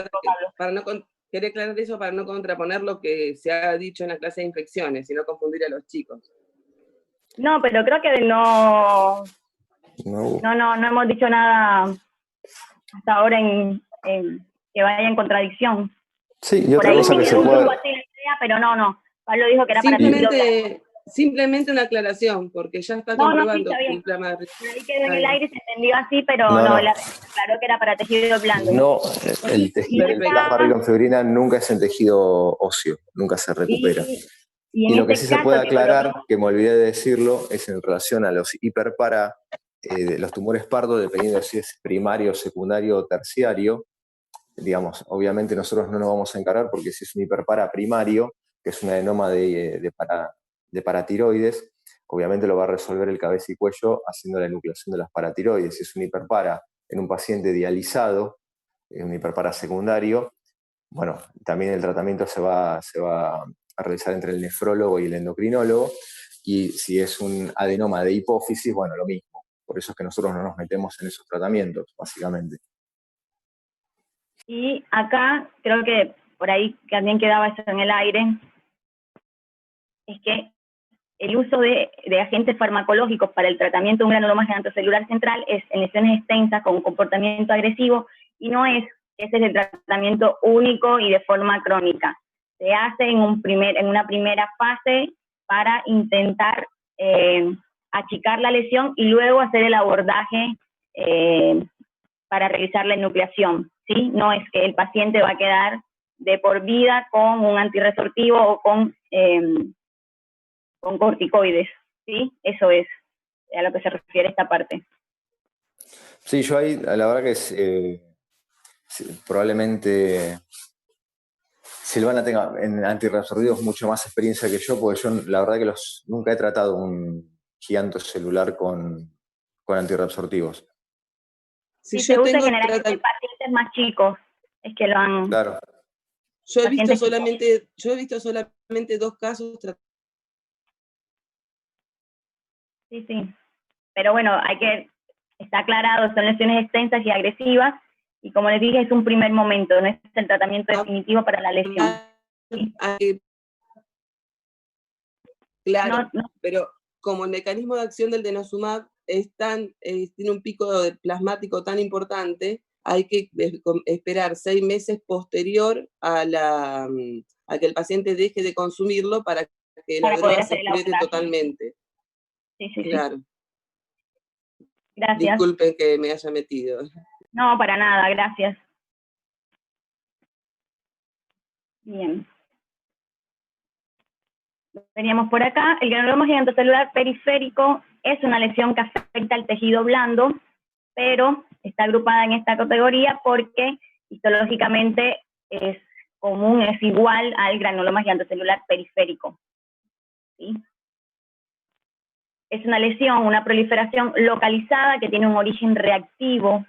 Pablo. quería aclarar eso para no contraponer lo que se ha dicho en la clase de infecciones y no confundir a los chicos. No, pero creo que no hemos dicho nada hasta ahora en que vaya en contradicción. Sí, y Por otra ahí cosa me que se quedó un puede... poco así la idea, pero no. Pablo dijo que era para tejido blando. Simplemente una aclaración, porque ya está Sí, comprobando está que bien. inflama. Por ahí quedó en el aire, se entendió así, pero No. claro que era para tejido blando. No, el plasma rico en fibrina nunca es en tejido óseo, nunca se recupera. Y Y en lo que este sí se caso, puede aclarar, que me olvidé de decirlo, es en relación a los hiperpara, los tumores pardo, dependiendo si es primario, secundario o terciario. Digamos, obviamente nosotros no nos vamos a encargar porque si es un hiperpara primario, que es un adenoma de paratiroides, obviamente lo va a resolver el cabeza y cuello haciendo la enucleación de las paratiroides. Si es un hiperpara en un paciente dializado, un hiperpara secundario, bueno, también el tratamiento se va a realizar entre el nefrólogo y el endocrinólogo, y si es un adenoma de hipófisis, bueno, lo mismo. Por eso es que nosotros no nos metemos en esos tratamientos, básicamente. Y acá, creo que por ahí también quedaba eso en el aire, es que el uso de agentes farmacológicos para el tratamiento de un granuloma gigantoccelular central es en lesiones extensas con un comportamiento agresivo y no es ese es el tratamiento único y de forma crónica. Se hace en una primera fase para intentar achicar la lesión y luego hacer el abordaje para realizar la enucleación, ¿sí? No es que el paciente va a quedar de por vida con un antirresortivo o con corticoides, ¿sí? Eso es a lo que se refiere esta parte. Sí, yo ahí, la verdad que probablemente Silvana tenga en antirreabsortivos mucho más experiencia que yo, porque yo la verdad que nunca he tratado un gigantocelular con antirreabsortivos. Sí, se usa generalmente en pacientes más chicos, es que lo han... Claro. Yo he visto solamente 2 casos. Sí. Pero bueno, está aclarado, son lesiones extensas y agresivas, y como les dije, es un primer momento, no es el tratamiento definitivo para la lesión. ¿Sí? Claro, pero como el mecanismo de acción del denosumab tiene un pico plasmático tan importante, hay que esperar 6 meses posterior a que el paciente deje de consumirlo para que la droga se excrete totalmente. Sí. Claro. Gracias. Disculpen que me haya metido. No, para nada, gracias. Bien. Veníamos por acá. El granuloma gigantocelular periférico es una lesión que afecta al tejido blando, pero está agrupada en esta categoría porque histológicamente es común, es igual al granuloma gigantocelular periférico. ¿Sí? Es una lesión, una proliferación localizada que tiene un origen reactivo,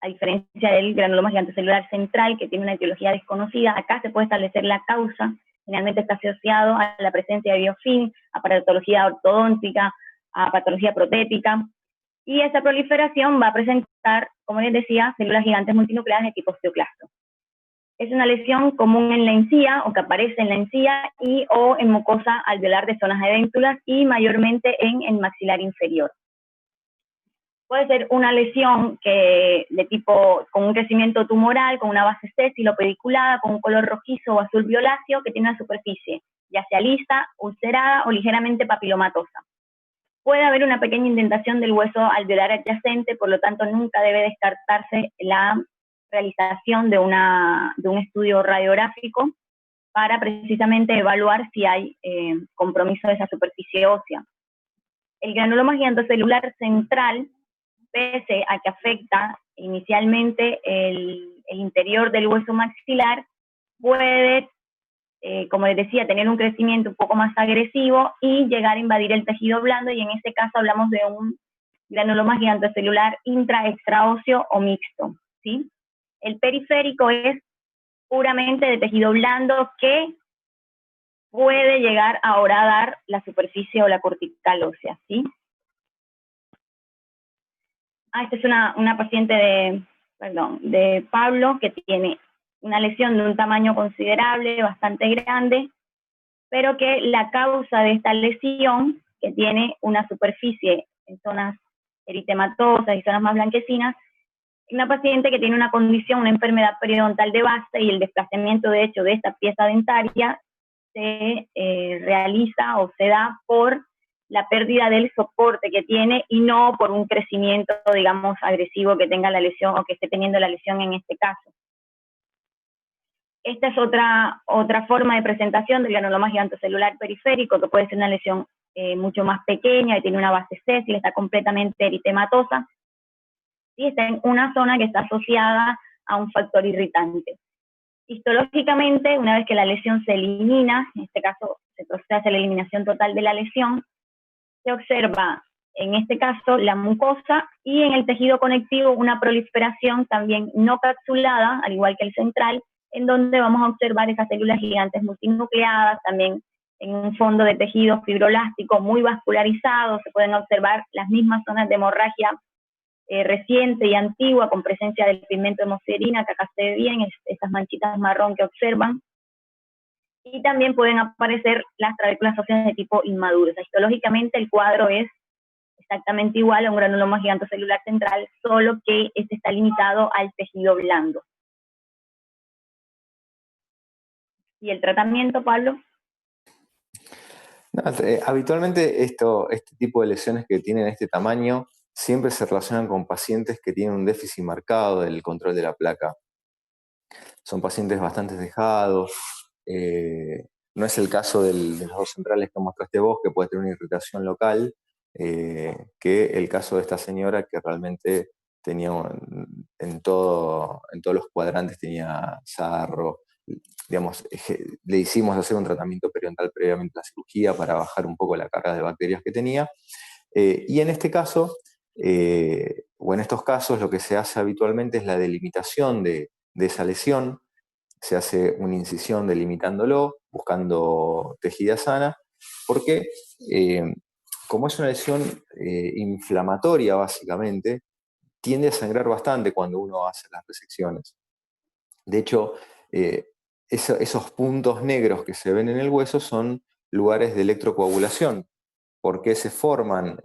a diferencia del granuloma gigantocelular central, que tiene una etiología desconocida. Acá se puede establecer la causa, generalmente está asociado a la presencia de biofilm, a patología ortodóntica, a patología protética, y esa proliferación va a presentar, como les decía, células gigantes multinucleadas de tipo osteoclasto. Es una lesión común en la encía, o que aparece en la encía, o en mucosa alveolar de zonas edéntulas, y mayormente en el maxilar inferior. Puede ser una lesión de tipo con un crecimiento tumoral, con una base sésilo pediculada, con un color rojizo o azul violáceo, que tiene una superficie ya sea lisa, ulcerada o ligeramente papilomatosa. Puede haber una pequeña indentación del hueso alveolar adyacente, por lo tanto nunca debe descartarse la realización de un estudio radiográfico para precisamente evaluar si hay compromiso de esa superficie ósea. el granuloma gigantocelular central, pese a que afecta inicialmente el interior del hueso maxilar, puede, como les decía, tener un crecimiento un poco más agresivo y llegar a invadir el tejido blando, y en este caso hablamos de un granuloma gigantocelular intra-extraóseo o mixto, ¿sí? El periférico es puramente de tejido blando que puede llegar a horadar la superficie o la cortical ósea, ¿sí? Esta es una paciente de Pablo, que tiene una lesión de un tamaño considerable, bastante grande, pero que la causa de esta lesión, que tiene una superficie en zonas eritematosas y zonas más blanquecinas, es una paciente que tiene una condición, una enfermedad periodontal de base, y el desplazamiento, de hecho, de esta pieza dentaria se realiza o se da por la pérdida del soporte que tiene y no por un crecimiento, digamos, agresivo que tenga la lesión o que esté teniendo la lesión en este caso. Esta es otra forma de presentación del granuloma gigantocelular periférico, que puede ser una lesión mucho más pequeña y tiene una base sésile, está completamente eritematosa y está en una zona que está asociada a un factor irritante. Histológicamente, una vez que la lesión se elimina, en este caso se procede hacia la eliminación total de la lesión, se observa en este caso la mucosa y en el tejido conectivo una proliferación también no capsulada, al igual que el central, en donde vamos a observar esas células gigantes multinucleadas, también en un fondo de tejido fibroelástico muy vascularizado. Se pueden observar las mismas zonas de hemorragia reciente y antigua, con presencia del pigmento de hemoserina, que acá se ve bien, estas manchitas marrón que observan. Y también pueden aparecer las trabéculas óseas de tipo inmaduro. O sea, histológicamente el cuadro es exactamente igual a un granuloma gigantocelular central, solo que este está limitado al tejido blando. ¿Y el tratamiento, Pablo? No, habitualmente este tipo de lesiones que tienen este tamaño siempre se relacionan con pacientes que tienen un déficit marcado del control de la placa. Son pacientes bastante dejados. No es el caso de los dos centrales que mostraste vos, que puede tener una irritación local, que el caso de esta señora, que realmente tenía en todos los cuadrantes tenía sarro. Digamos, le hicimos hacer un tratamiento periodontal previamente a la cirugía para bajar un poco la carga de bacterias que tenía. Y en este caso, o en estos casos, lo que se hace habitualmente es la delimitación de esa lesión. Se hace una incisión delimitándolo, buscando tejida sana, porque como es una lesión inflamatoria básicamente, tiende a sangrar bastante cuando uno hace las resecciones. De hecho, esos puntos negros que se ven en el hueso son lugares de electrocoagulación, porque se forman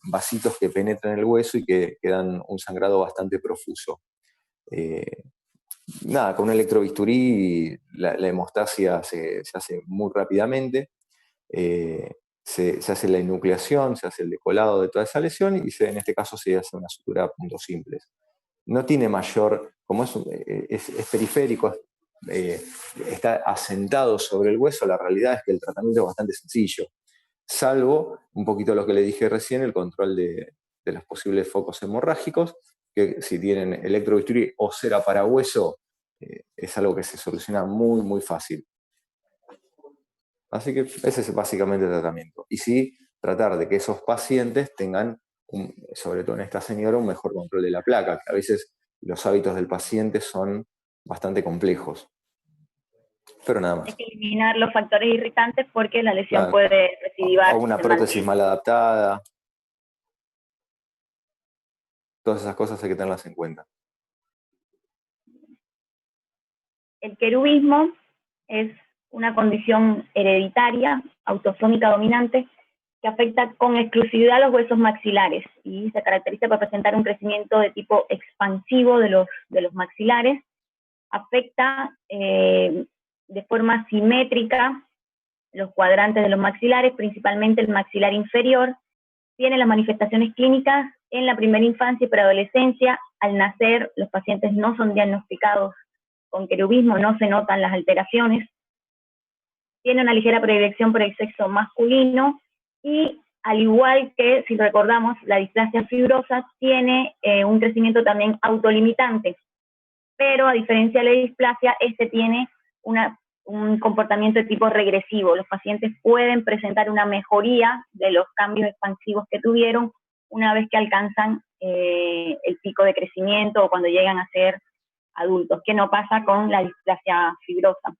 vasitos que penetran el hueso y que dan un sangrado bastante profuso. Nada, con un electrobisturí la hemostasia se hace muy rápidamente, se hace la enucleación, se hace el decolado de toda esa lesión y en este caso se hace una sutura a puntos simples. No tiene mayor, como es periférico, está asentado sobre el hueso, la realidad es que el tratamiento es bastante sencillo, salvo un poquito lo que le dije recién, el control de los posibles focos hemorrágicos, que si tienen electrobisturí o cera para hueso, es algo que se soluciona muy, muy fácil. Así que ese es básicamente el tratamiento. Y sí, tratar de que esos pacientes tengan, sobre todo en esta señora, un mejor control de la placa, que a veces los hábitos del paciente son bastante complejos. Pero nada más. Hay que eliminar los factores irritantes porque la lesión puede recidivar. O una prótesis mal adaptada. Todas esas cosas hay que tenerlas en cuenta. El querubismo es una condición hereditaria, autosómica dominante, que afecta con exclusividad a los huesos maxilares y se caracteriza por presentar un crecimiento de tipo expansivo de los maxilares. Afecta de forma simétrica los cuadrantes de los maxilares, principalmente el maxilar inferior. Tiene las manifestaciones clínicas en la primera infancia y preadolescencia. Al nacer, los pacientes no son diagnosticados con querubismo, no se notan las alteraciones. Tiene una ligera predilección por el sexo masculino y al igual que, si recordamos, la displasia fibrosa tiene un crecimiento también autolimitante, pero a diferencia de la displasia, este tiene un comportamiento de tipo regresivo. Los pacientes pueden presentar una mejoría de los cambios expansivos que tuvieron una vez que alcanzan el pico de crecimiento o cuando llegan a ser adultos, que no pasa con la displasia fibrosa.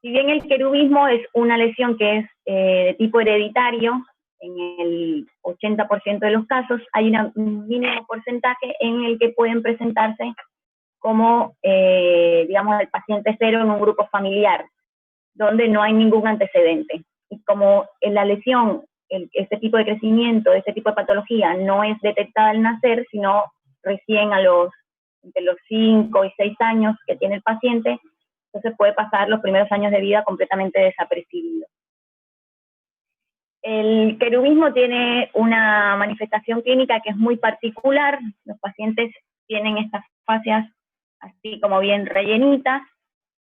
Si bien el querubismo es una lesión que es de tipo hereditario, en el 80% de los casos hay un mínimo porcentaje en el que pueden presentarse como, digamos, el paciente cero en un grupo familiar, donde no hay ningún antecedente. Y como en la lesión, este tipo de crecimiento, este tipo de patología no es detectada al nacer, sino recién entre los 5 y 6 años que tiene el paciente, entonces puede pasar los primeros años de vida completamente desapercibido. El querubismo tiene una manifestación clínica que es muy particular. Los pacientes tienen estas fascias así como bien rellenitas,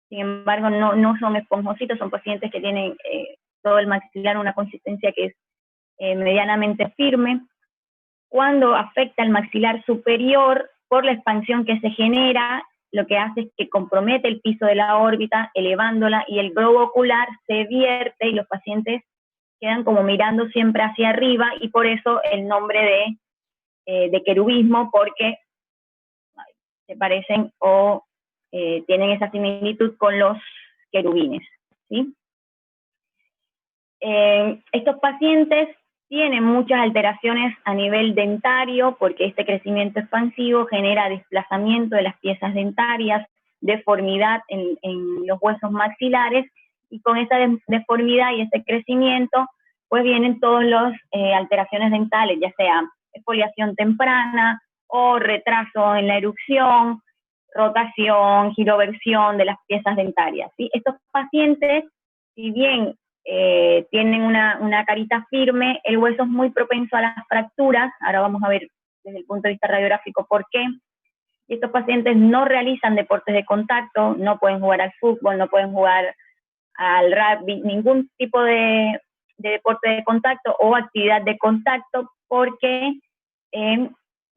sin embargo no son esponjositos, son pacientes que tienen todo el maxilar una consistencia que es medianamente firme. Cuando afecta el maxilar superior, por la expansión que se genera, lo que hace es que compromete el piso de la órbita, elevándola, y el globo ocular se vierte y los pacientes quedan como mirando siempre hacia arriba, y por eso el nombre de querubismo, porque se parecen o tienen esa similitud con los querubines, ¿sí? Estos pacientes tienen muchas alteraciones a nivel dentario, porque este crecimiento expansivo genera desplazamiento de las piezas dentarias, deformidad en los huesos maxilares, y con esa deformidad y ese crecimiento, pues vienen todas las alteraciones dentales, ya sea exfoliación temprana o retraso en la erucción, rotación, giroversión de las piezas dentarias, ¿sí? Estos pacientes, si bien tienen una carita firme, el hueso es muy propenso a las fracturas. Ahora vamos a ver desde el punto de vista radiográfico por qué. Y estos pacientes no realizan deportes de contacto, no pueden jugar al fútbol, no pueden jugar al rugby, ningún tipo de deporte de contacto o actividad de contacto, porque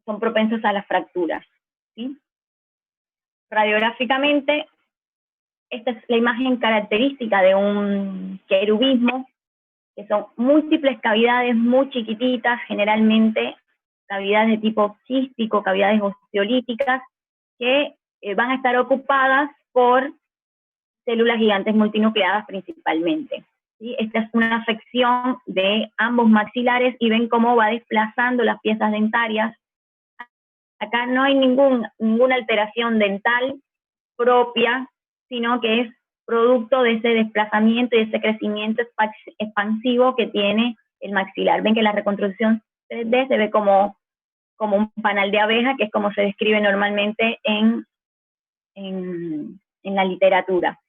son propensos a las fracturas, ¿sí? Radiográficamente, esta es la imagen característica de un querubismo, que son múltiples cavidades muy chiquititas, generalmente cavidades de tipo quístico, cavidades osteolíticas, que van a estar ocupadas por células gigantes multinucleadas principalmente, ¿sí? Esta es una sección de ambos maxilares y ven cómo va desplazando las piezas dentarias. Acá no hay ninguna alteración dental propia, sino que es producto de ese desplazamiento y ese crecimiento expansivo que tiene el maxilar. Ven que la reconstrucción 3D se ve como un panal de abeja, que es como se describe normalmente en la literatura.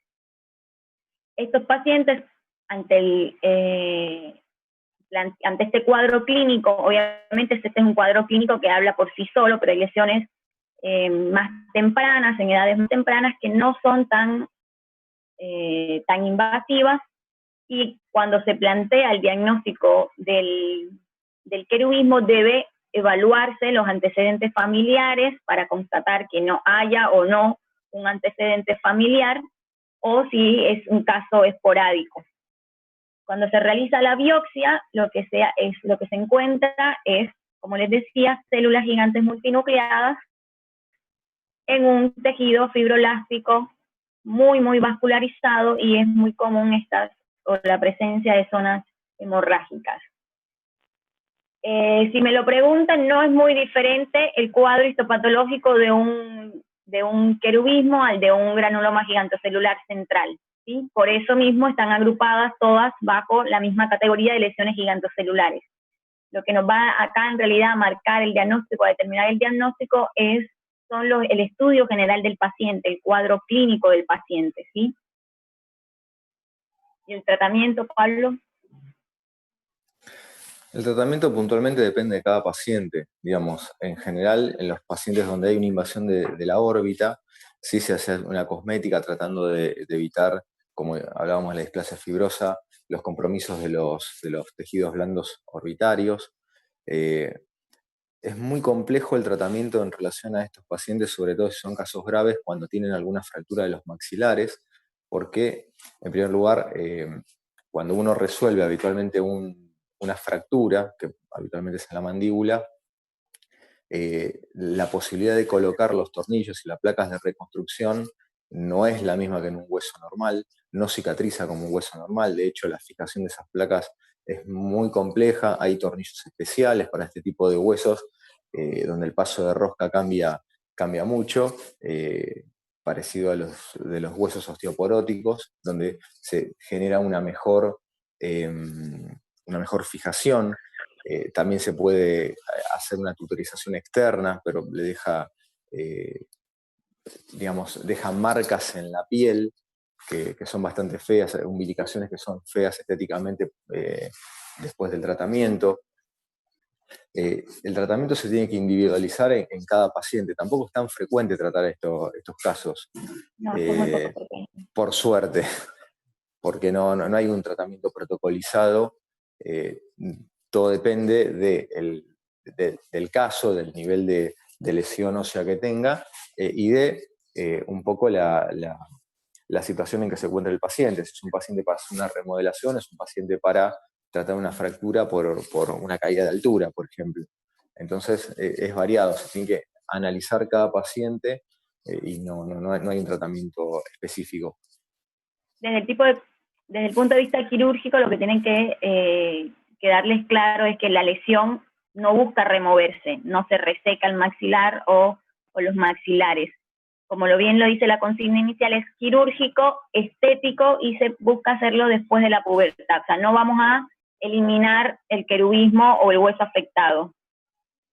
Estos pacientes, ante este cuadro clínico, obviamente este es un cuadro clínico que habla por sí solo, pero hay lesiones más tempranas, en edades más tempranas, que no son tan invasivas, y cuando se plantea el diagnóstico del querubismo debe evaluarse los antecedentes familiares para constatar que no haya o no un antecedente familiar, o si es un caso esporádico. Cuando se realiza la biopsia, lo que se encuentra es, como les decía, células gigantes multinucleadas en un tejido fibroelástico muy vascularizado, y es muy común la presencia de zonas hemorrágicas. Si me lo preguntan, no es muy diferente el cuadro histopatológico de un querubismo al de un granuloma gigantocelular central, ¿sí? Por eso mismo están agrupadas todas bajo la misma categoría de lesiones gigantocelulares. Lo que nos va acá en realidad a marcar el diagnóstico, a determinar el diagnóstico, son el estudio general del paciente, el cuadro clínico del paciente, ¿sí? ¿Y el tratamiento, Pablo? El tratamiento puntualmente depende de cada paciente. Digamos, en general, en los pacientes donde hay una invasión de la órbita, sí se hace una cosmética tratando de evitar, como hablábamos de la displasia fibrosa, los compromisos de los tejidos blandos orbitarios. Es muy complejo el tratamiento en relación a estos pacientes, sobre todo si son casos graves, cuando tienen alguna fractura de los maxilares, porque, en primer lugar, cuando uno resuelve habitualmente una fractura, que habitualmente es en la mandíbula, la posibilidad de colocar los tornillos y las placas de reconstrucción no es la misma que en un hueso normal, no cicatriza como un hueso normal, de hecho la fijación de esas placas es muy compleja, hay tornillos especiales para este tipo de huesos, donde el paso de rosca cambia mucho, parecido a de los huesos osteoporóticos, donde se genera una mejor fijación. También se puede hacer una tutorización externa, pero le deja, deja marcas en la piel que son bastante feas, umbilicaciones que son feas estéticamente después del tratamiento. El tratamiento se tiene que individualizar en cada paciente. Tampoco es tan frecuente tratar estos casos, No, por suerte, porque no hay un tratamiento protocolizado. Todo depende del caso, del nivel de lesión ósea que tenga y de un poco la situación en que se encuentra el paciente. Si es un paciente para hacer una remodelación, es un paciente para tratar una fractura por una caída de altura, por ejemplo. Entonces es variado, se tiene que analizar cada paciente y no hay un tratamiento específico. Desde el punto de vista quirúrgico, lo que tienen que quedarles claro es que la lesión no busca removerse, no se reseca el maxilar o los maxilares. Como bien lo dice la consigna inicial, es quirúrgico, estético y se busca hacerlo después de la pubertad. O sea, no vamos a eliminar el querubismo o el hueso afectado,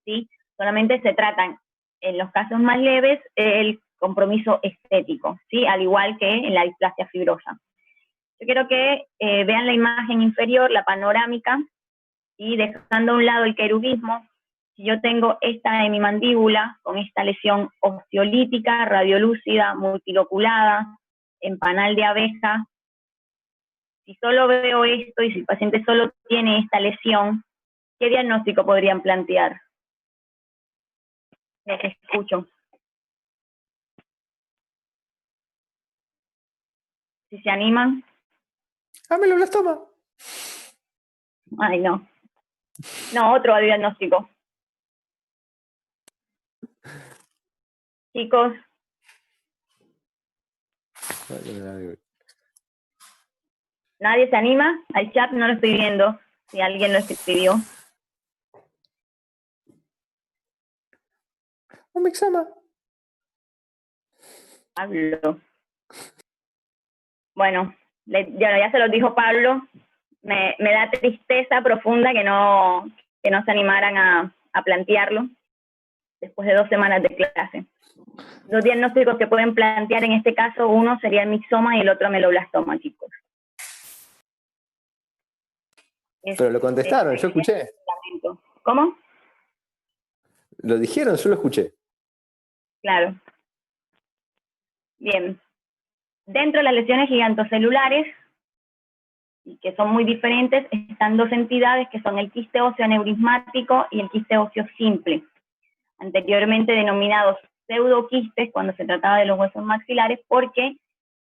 ¿sí? Solamente se tratan, en los casos más leves, el compromiso estético, ¿sí? Al igual que en la displasia fibrosa. Yo quiero que vean la imagen inferior, la panorámica, y dejando a un lado el querubismo, si yo tengo esta hemimandíbula con esta lesión osteolítica, radiolúcida, multiloculada, en panal de abeja, si solo veo esto y si el paciente solo tiene esta lesión, ¿qué diagnóstico podrían plantear? Les escucho. Si se animan. Ameloblastoma. Ay, no. No, otro diagnóstico. Chicos. ¿Nadie se anima? Al chat no lo estoy viendo. Si alguien lo escribió. Un mixama. Pablo. Bueno, ya se lo dijo Pablo. Me da tristeza profunda que no se animaran a plantearlo después de 2 semanas de clase. Los diagnósticos que pueden plantear en este caso, uno sería el mixoma y el otro ameloblastoma, chicos. Pero lo contestaron, yo escuché. ¿Cómo? Lo dijeron, yo lo escuché. Claro. Bien. Dentro de las lesiones gigantocelulares, que son muy diferentes, están 2 entidades que son el quiste óseo aneurismático y el quiste óseo simple, anteriormente denominados pseudoquistes cuando se trataba de los huesos maxilares, porque,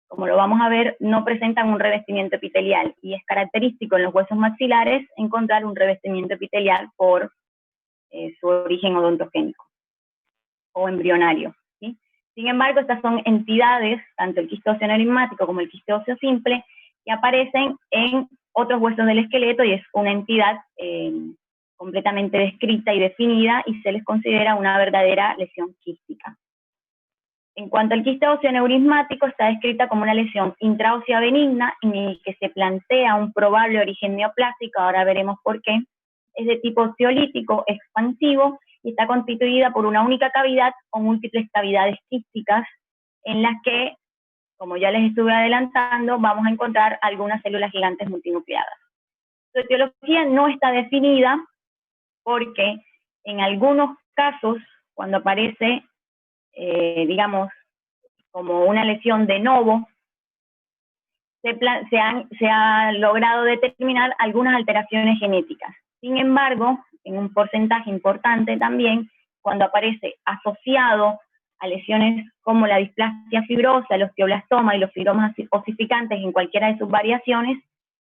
como lo vamos a ver, no presentan un revestimiento epitelial, y es característico en los huesos maxilares encontrar un revestimiento epitelial por su origen odontogénico o embrionario, ¿sí? Sin embargo, estas son entidades, tanto el quiste óseo aneurismático como el quiste óseo simple, que aparecen en otros huesos del esqueleto y es una entidad completamente descrita y definida y se les considera una verdadera lesión quística. En cuanto al quiste óseo aneurismático, está descrita como una lesión intraósea benigna en el que se plantea un probable origen neoplásico, ahora veremos por qué. Es de tipo osteolítico expansivo y está constituida por una única cavidad o múltiples cavidades quísticas en las que, como ya les estuve adelantando, vamos a encontrar algunas células gigantes multinucleadas. Su etiología no está definida porque en algunos casos, cuando aparece, digamos, como una lesión de novo, se ha logrado determinar algunas alteraciones genéticas. Sin embargo, en un porcentaje importante también, cuando aparece asociado a lesiones como la displasia fibrosa, el osteoblastoma y los fibromas osificantes en cualquiera de sus variaciones,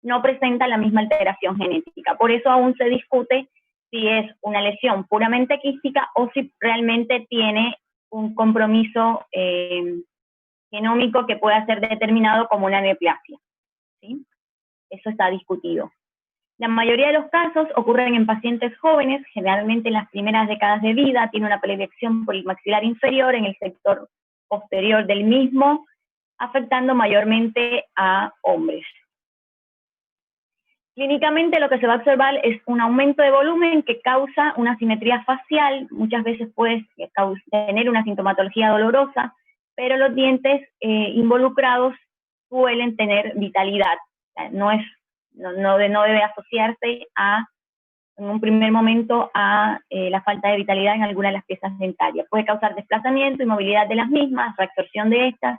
no presenta la misma alteración genética. Por eso aún se discute si es una lesión puramente quística o si realmente tiene un compromiso genómico que pueda ser determinado como una neoplasia, ¿sí? Eso está discutido. La mayoría de los casos ocurren en pacientes jóvenes, generalmente en las primeras décadas de vida, tiene una predilección por el maxilar inferior en el sector posterior del mismo, afectando mayormente a hombres. Clínicamente lo que se va a observar es un aumento de volumen que causa una asimetría facial, muchas veces puede tener una sintomatología dolorosa, pero los dientes involucrados suelen tener vitalidad. No debe asociarse en un primer momento a la falta de vitalidad en alguna de las piezas dentarias. Puede causar desplazamiento y movilidad de las mismas, reabsorción de estas,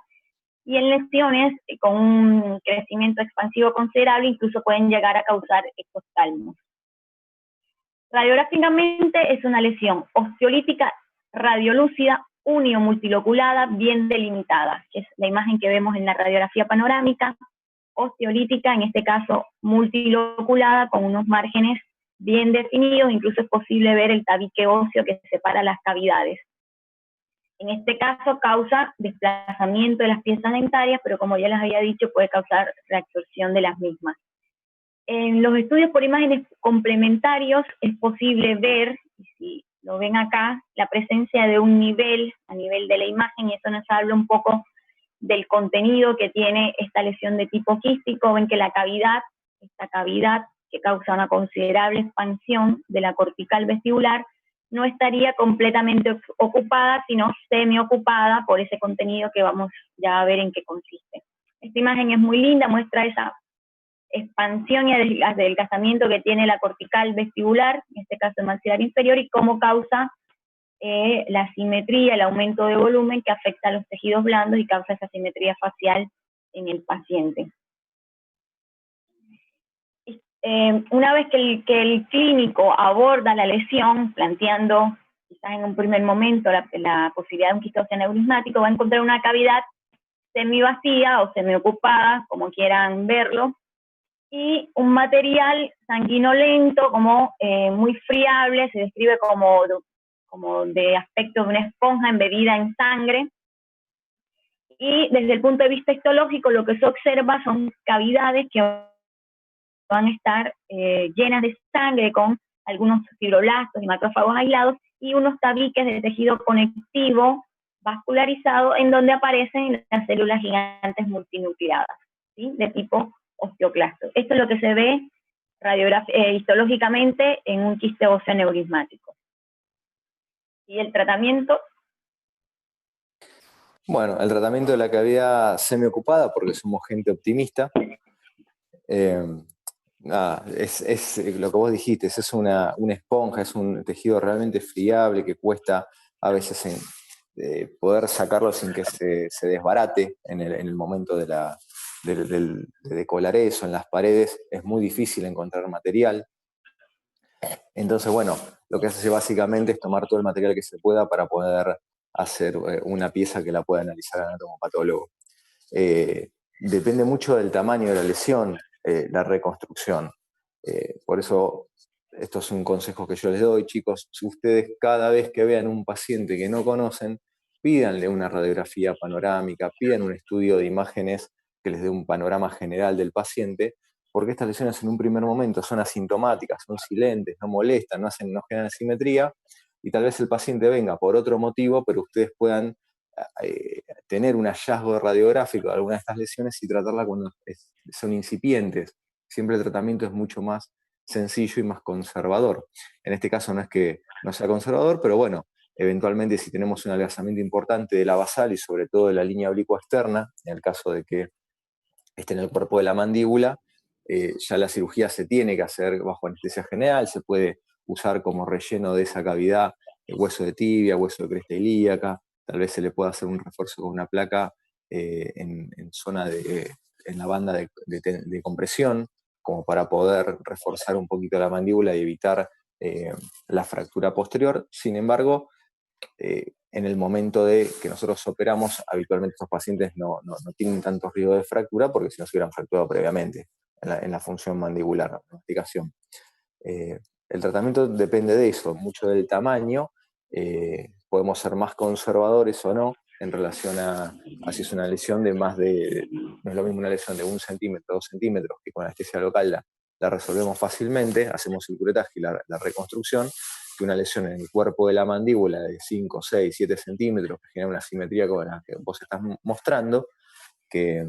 y en lesiones con un crecimiento expansivo considerable incluso pueden llegar a causar ectoftalmos. Radiográficamente es una lesión osteolítica radiolúcida unio-multiloculada bien delimitada, que es la imagen que vemos en la radiografía panorámica, osteolítica, en este caso multiloculada, con unos márgenes bien definidos, incluso es posible ver el tabique óseo que separa las cavidades. En este caso causa desplazamiento de las piezas dentarias, pero como ya les había dicho, puede causar reabsorción de las mismas. En los estudios por imágenes complementarios es posible ver, y si lo ven acá, la presencia de un nivel a nivel de la imagen, y eso nos habla un poco del contenido que tiene esta lesión de tipo quístico. Ven que esta cavidad que causa una considerable expansión de la cortical vestibular, no estaría completamente ocupada, sino semiocupada por ese contenido que vamos ya a ver en qué consiste. Esta imagen es muy linda, muestra esa expansión y adelgazamiento que tiene la cortical vestibular, en este caso el maxilar inferior, y cómo causa la asimetría, el aumento de volumen que afecta a los tejidos blandos y causa esa asimetría facial en el paciente. Una vez que el clínico aborda la lesión, planteando quizás en un primer momento la posibilidad de un quistosio aneurismático, va a encontrar una cavidad semivacía o semiocupada, como quieran verlo, y un material sanguinolento, como muy friable, se describe como de aspecto de una esponja embebida en sangre. Y desde el punto de vista histológico, lo que se observa son cavidades que van a estar llenas de sangre con algunos fibroblastos y macrófagos aislados y unos tabiques de tejido conectivo vascularizado en donde aparecen las células gigantes multinucleadas, ¿sí? De tipo osteoclasto. Esto es lo que se ve histológicamente en un quiste óseo aneurismático. ¿Y el tratamiento? Bueno, el tratamiento de la cavidad semiocupada, porque somos gente optimista, es lo que vos dijiste, es una esponja, es un tejido realmente friable que cuesta a veces poder sacarlo sin que se desbarate en el momento de decolar eso en las paredes. Es muy difícil encontrar material. Entonces, bueno, lo que hace básicamente es tomar todo el material que se pueda para poder hacer una pieza que la pueda analizar el anatomopatólogo. Depende mucho del tamaño de la lesión, la reconstrucción. Por eso, esto es un consejo que yo les doy, chicos. Si ustedes cada vez que vean un paciente que no conocen, pídanle una radiografía panorámica, pidan un estudio de imágenes que les dé un panorama general del paciente, porque estas lesiones en un primer momento son asintomáticas, son silentes, no molestan, no generan asimetría, y tal vez el paciente venga por otro motivo, pero ustedes puedan tener un hallazgo radiográfico de alguna de estas lesiones y tratarla cuando son incipientes. Siempre el tratamiento es mucho más sencillo y más conservador. En este caso no es que no sea conservador, pero bueno, eventualmente si tenemos un adelgazamiento importante de la basal y sobre todo de la línea oblicua externa, en el caso de que esté en el cuerpo de la mandíbula, ya la cirugía se tiene que hacer bajo anestesia general, se puede usar como relleno de esa cavidad hueso de tibia, hueso de cresta ilíaca, tal vez se le pueda hacer un refuerzo con una placa en zona de en la banda de compresión, como para poder reforzar un poquito la mandíbula y evitar la fractura posterior. Sin embargo, en el momento de que nosotros operamos, habitualmente estos pacientes no tienen tanto riesgo de fractura porque si no se hubieran fracturado previamente en la función mandibular, la masticación. El tratamiento depende de eso, mucho del tamaño. Podemos ser más conservadores o no en relación a si es una lesión de más de, no es lo mismo una lesión de 1 centímetro, 2 centímetros, que con anestesia local la resolvemos fácilmente, hacemos el curetaje y la reconstrucción, que una lesión en el cuerpo de la mandíbula de 5, 6, 7 centímetros, que genera una simetría como la que vos estás mostrando, que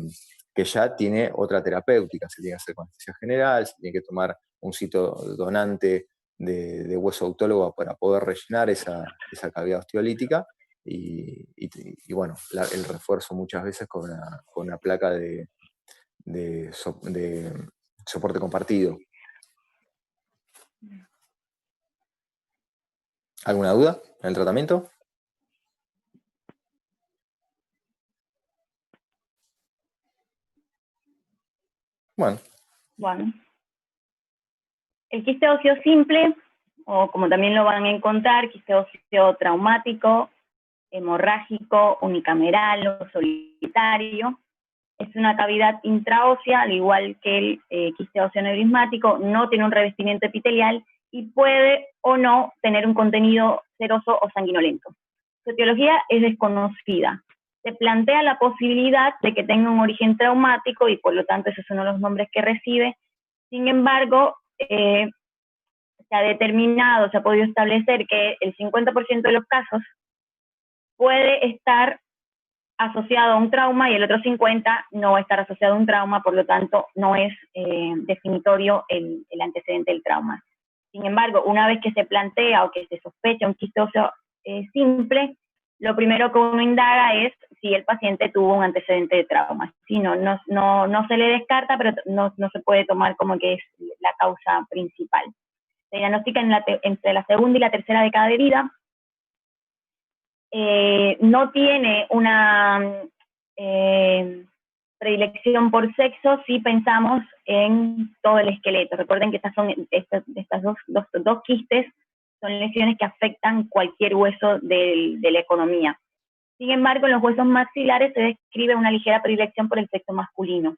ya tiene otra terapéutica, se tiene que hacer con anestesia general, se tiene que tomar un sitio donante de hueso autólogo para poder rellenar esa cavidad osteolítica y bueno, el refuerzo muchas veces con una placa de soporte compartido. ¿Alguna duda en el tratamiento? Bueno. El quiste óseo simple, o como también lo van a encontrar, quiste óseo traumático, hemorrágico, unicameral o solitario, es una cavidad intraósea, al igual que el quiste óseo aneurismático, no tiene un revestimiento epitelial y puede o no tener un contenido seroso o sanguinolento. Su etiología es desconocida. Se plantea la posibilidad de que tenga un origen traumático y por lo tanto ese es uno de los nombres que recibe. Sin embargo, se ha determinado, se ha podido establecer que el 50% de los casos puede estar asociado a un trauma y el otro 50% no va a estar asociado a un trauma, por lo tanto no es definitorio el antecedente del trauma. Sin embargo, una vez que se plantea o que se sospecha un quiste óseo simple, lo primero que uno indaga es si el paciente tuvo un antecedente de trauma. Sí, no se le descarta, pero no se puede tomar como que es la causa principal. Se diagnostica entre la segunda y la tercera década de vida. No tiene una predilección por sexo si pensamos en todo el esqueleto. Recuerden que estas dos quistes son lesiones que afectan cualquier hueso de la economía. Sin embargo, en los huesos maxilares se describe una ligera predilección por el sexo masculino.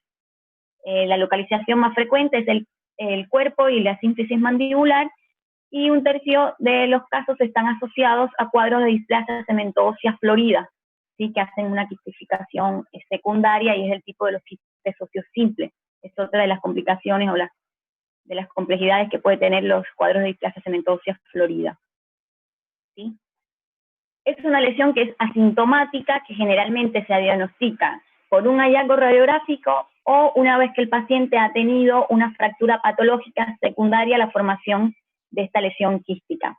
La localización más frecuente es el cuerpo y la sínfisis mandibular, y 1/3 de los casos están asociados a cuadros de displasia cemento-ósea florida, ¿sí? Que hacen una quistificación secundaria y es el tipo de los quistes óseos simples. Es otra de las complicaciones o de las complejidades que puede tener los cuadros de displasia cemento-ósea florida. ¿Sí? Es una lesión que es asintomática, que generalmente se diagnostica por un hallazgo radiográfico o una vez que el paciente ha tenido una fractura patológica secundaria a la formación de esta lesión quística.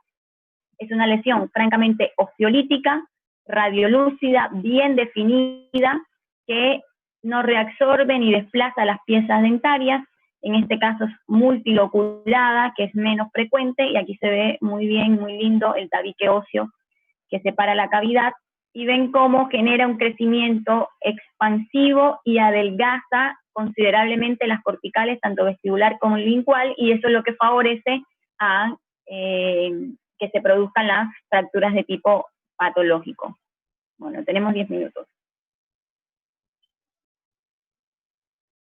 Es una lesión francamente osteolítica, radiolúcida, bien definida, que no reabsorbe ni desplaza las piezas dentarias. En este caso es multiloculada, que es menos frecuente, y aquí se ve muy bien, muy lindo el tabique óseo que separa la cavidad, y ven cómo genera un crecimiento expansivo y adelgaza considerablemente las corticales, tanto vestibular como lingual, y eso es lo que favorece a que se produzcan las fracturas de tipo patológico. Bueno, tenemos 10 minutos.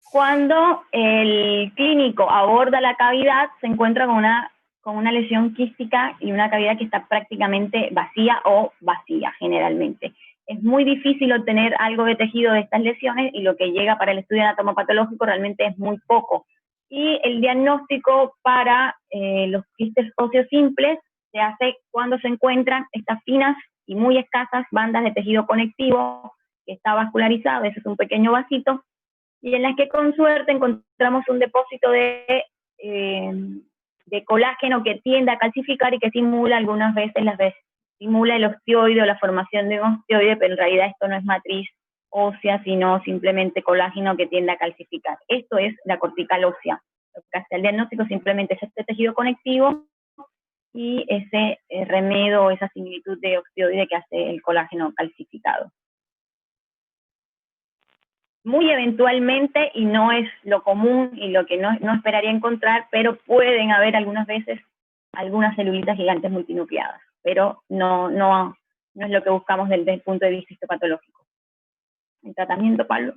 Cuando el clínico aborda la cavidad, se encuentra con una lesión quística y una cavidad que está prácticamente vacía o vacía generalmente. Es muy difícil obtener algo de tejido de estas lesiones y lo que llega para el estudio anatomopatológico realmente es muy poco. Y el diagnóstico para los quistes óseos simples se hace cuando se encuentran estas finas y muy escasas bandas de tejido conectivo que está vascularizado, ese es un pequeño vasito, y en las que con suerte encontramos un depósito de colágeno que tiende a calcificar y que simula algunas veces, simula el osteoide o la formación de un osteoide, pero en realidad esto no es matriz ósea, sino simplemente colágeno que tiende a calcificar. Esto es la cortical ósea. Lo que hace el diagnóstico simplemente es este tejido conectivo y ese remedo, esa similitud de osteoide que hace el colágeno calcificado. muy eventualmente, y no es lo común y lo que no esperaría encontrar, pero pueden haber algunas veces algunas celulitas gigantes multinucleadas, pero no es lo que buscamos desde el punto de vista histopatológico. ¿El tratamiento, Pablo?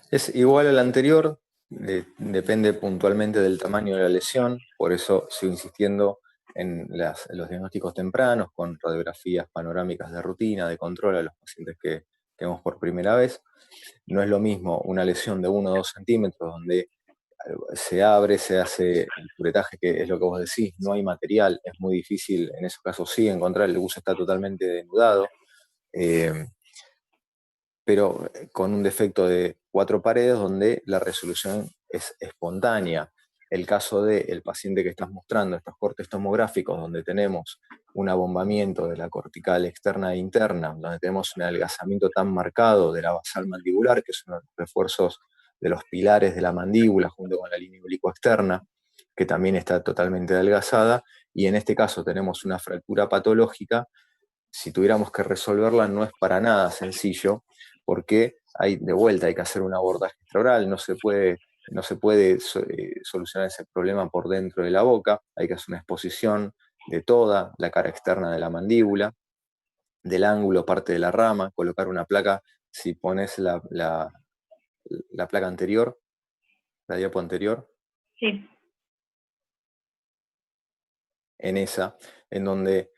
Es igual al anterior, depende puntualmente del tamaño de la lesión, por eso sigo insistiendo en los diagnósticos tempranos con radiografías panorámicas de rutina, de control a los pacientes que vemos por primera vez. No es lo mismo una lesión de 1 o 2 centímetros donde se abre, se hace el curetaje, que es lo que vos decís, no hay material, es muy difícil en esos casos sí encontrar, el buzo está totalmente denudado, pero con un defecto de 4 paredes donde la resolución es espontánea. El caso del paciente que estás mostrando, estos cortes tomográficos donde tenemos un abombamiento de la cortical externa e interna, donde tenemos un adelgazamiento tan marcado de la basal mandibular, que es uno de los refuerzos de los pilares de la mandíbula junto con la línea oblicuo externa, que también está totalmente adelgazada, y en este caso tenemos una fractura patológica. Si tuviéramos que resolverla no es para nada sencillo, porque de vuelta hay que hacer un abordaje extraoral, no se puede solucionar ese problema por dentro de la boca, hay que hacer una exposición de toda la cara externa de la mandíbula, del ángulo, parte de la rama, colocar una placa, si pones la placa anterior, la diapo anterior. Sí. En esa, en donde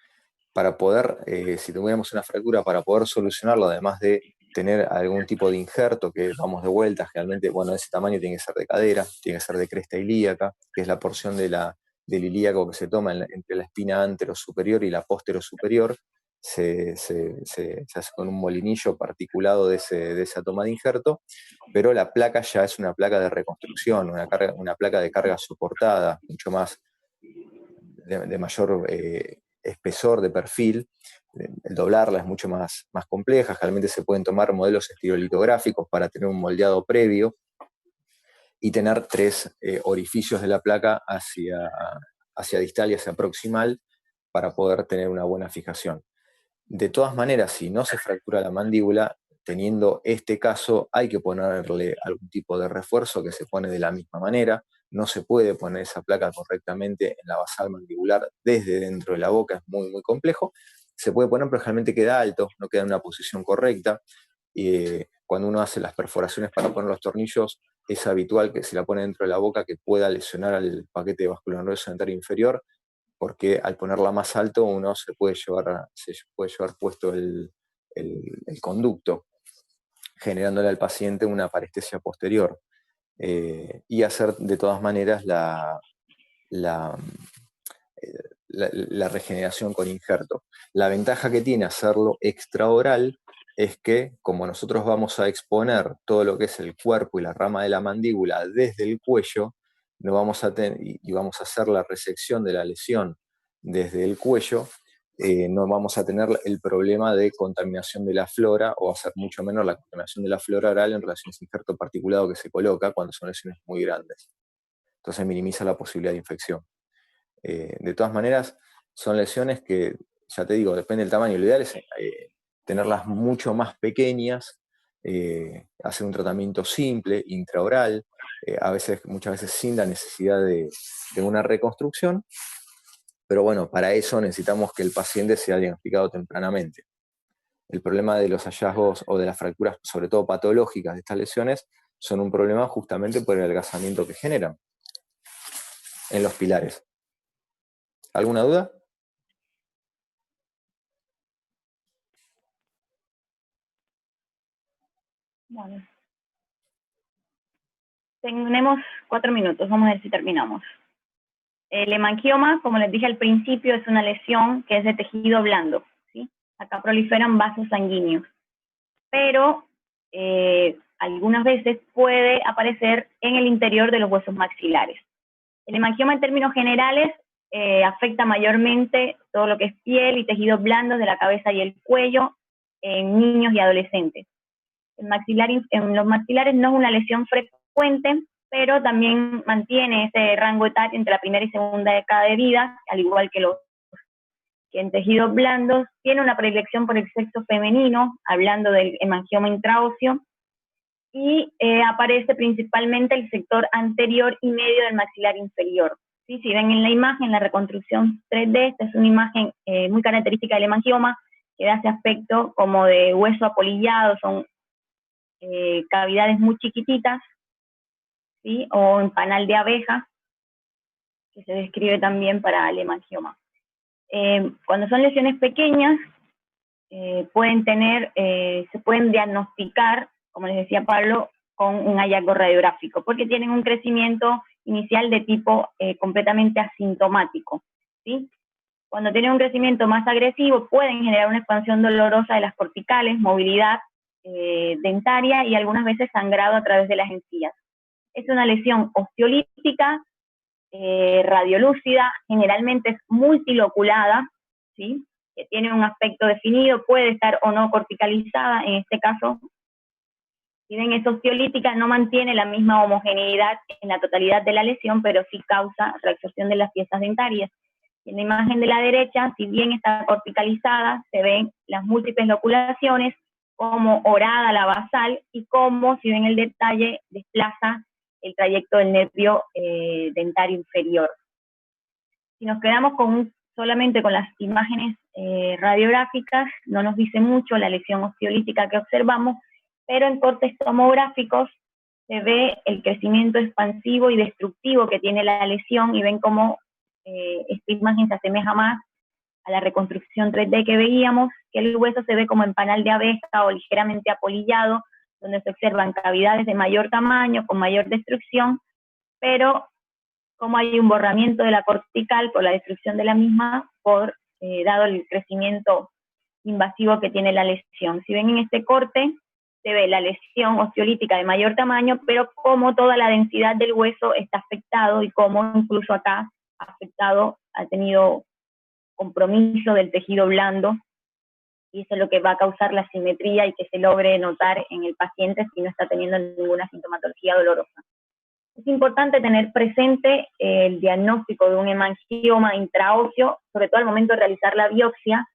para poder, si tuviéramos una fractura, para poder solucionarlo, además de tener algún tipo de injerto, que vamos de vuelta, generalmente, bueno, de ese tamaño tiene que ser de cadera, tiene que ser de cresta ilíaca, que es la porción del ilíaco que se toma entre la espina antero-superior y la posterior-superior, se hace con un molinillo particulado de esa toma de injerto, pero la placa ya es una placa de reconstrucción, una placa de carga soportada, mucho más de mayor espesor de perfil. El doblarla es mucho más compleja, generalmente se pueden tomar modelos estilolitográficos para tener un moldeado previo y tener 3 orificios de la placa hacia distal y hacia proximal para poder tener una buena fijación. De todas maneras, si no se fractura la mandíbula, teniendo este caso, hay que ponerle algún tipo de refuerzo que se pone de la misma manera. No se puede poner esa placa correctamente en la basal mandibular desde dentro de la boca, es muy, muy complejo. Se puede poner, pero generalmente queda alto, no queda en una posición correcta. Y cuando uno hace las perforaciones para poner los tornillos, es habitual que se la pone dentro de la boca que pueda lesionar al paquete vascular nervioso dentario inferior, porque al ponerla más alto uno se puede llevar puesto el conducto, generándole al paciente una parestesia posterior, y hacer de todas maneras la regeneración con injerto. La ventaja que tiene hacerlo extraoral es que, como nosotros vamos a exponer todo lo que es el cuerpo y la rama de la mandíbula desde el cuello, no vamos a y vamos a hacer la resección de la lesión desde el cuello, no vamos a tener el problema de contaminación de la flora, o va a ser mucho menor la contaminación de la flora oral en relación a ese injerto particulado que se coloca cuando son lesiones muy grandes. Entonces minimiza la posibilidad de infección. De todas maneras, son lesiones que, ya te digo, depende del tamaño. Lo ideal es tenerlas mucho más pequeñas, hacer un tratamiento simple, intraoral, muchas veces sin la necesidad de una reconstrucción, pero bueno, para eso necesitamos que el paciente sea diagnosticado tempranamente. El problema de los hallazgos o de las fracturas, sobre todo patológicas de estas lesiones, son un problema justamente por el adelgazamiento que generan en los pilares. ¿Alguna duda? Bueno. Tenemos 4 minutos, vamos a ver si terminamos. El hemangioma, como les dije al principio, es una lesión que es de tejido blando, ¿sí? Acá proliferan vasos sanguíneos, pero algunas veces puede aparecer en el interior de los huesos maxilares. El hemangioma, en términos generales, afecta mayormente todo lo que es piel y tejidos blandos de la cabeza y el cuello en niños y adolescentes. En los maxilares no es una lesión frecuente, pero también mantiene ese rango etario entre la primera y segunda década de vida, al igual que en tejidos blandos. Tiene una predilección por el sexo femenino, hablando del hemangioma intraóseo, y aparece principalmente el sector anterior y medio del maxilar inferior. ¿Sí? Si ven en la imagen, la reconstrucción 3D, esta es una imagen muy característica del hemangioma, que da ese aspecto como de hueso apolillado, son cavidades muy chiquititas, ¿sí? O en panal de abeja, que se describe también para el hemangioma. Cuando son lesiones pequeñas, se pueden diagnosticar, como les decía Pablo, con un hallazgo radiográfico, porque tienen un crecimiento inicial de tipo completamente asintomático, ¿sí? Cuando tienen un crecimiento más agresivo, pueden generar una expansión dolorosa de las corticales, movilidad dentaria y algunas veces sangrado a través de las encías. Es una lesión osteolítica, radiolúcida, generalmente es multiloculada, ¿sí? Que tiene un aspecto definido, puede estar o no corticalizada, en este caso, si bien es osteolítica, no mantiene la misma homogeneidad en la totalidad de la lesión, pero sí causa reabsorción de las piezas dentarias. En la imagen de la derecha, si bien está corticalizada, se ven las múltiples loculaciones, como orada la basal, y cómo, si ven el detalle, desplaza el trayecto del nervio dentario inferior. Si nos quedamos solamente con las imágenes radiográficas, no nos dice mucho la lesión osteolítica que observamos, pero en cortes tomográficos se ve el crecimiento expansivo y destructivo que tiene la lesión, y ven cómo esta imagen se asemeja más a la reconstrucción 3D que veíamos, que el hueso se ve como en panal de abeja o ligeramente apolillado, donde se observan cavidades de mayor tamaño, con mayor destrucción, pero como hay un borramiento de la cortical por la destrucción de la misma, dado el crecimiento invasivo que tiene la lesión. Si ven en este corte, se ve la lesión osteolítica de mayor tamaño, pero como toda la densidad del hueso está afectado, y como incluso acá ha tenido compromiso del tejido blando, y eso es lo que va a causar la simetría y que se logre notar en el paciente si no está teniendo ninguna sintomatología dolorosa. Es importante tener presente el diagnóstico de un hemangioma intraóseo, sobre todo al momento de realizar la biopsia,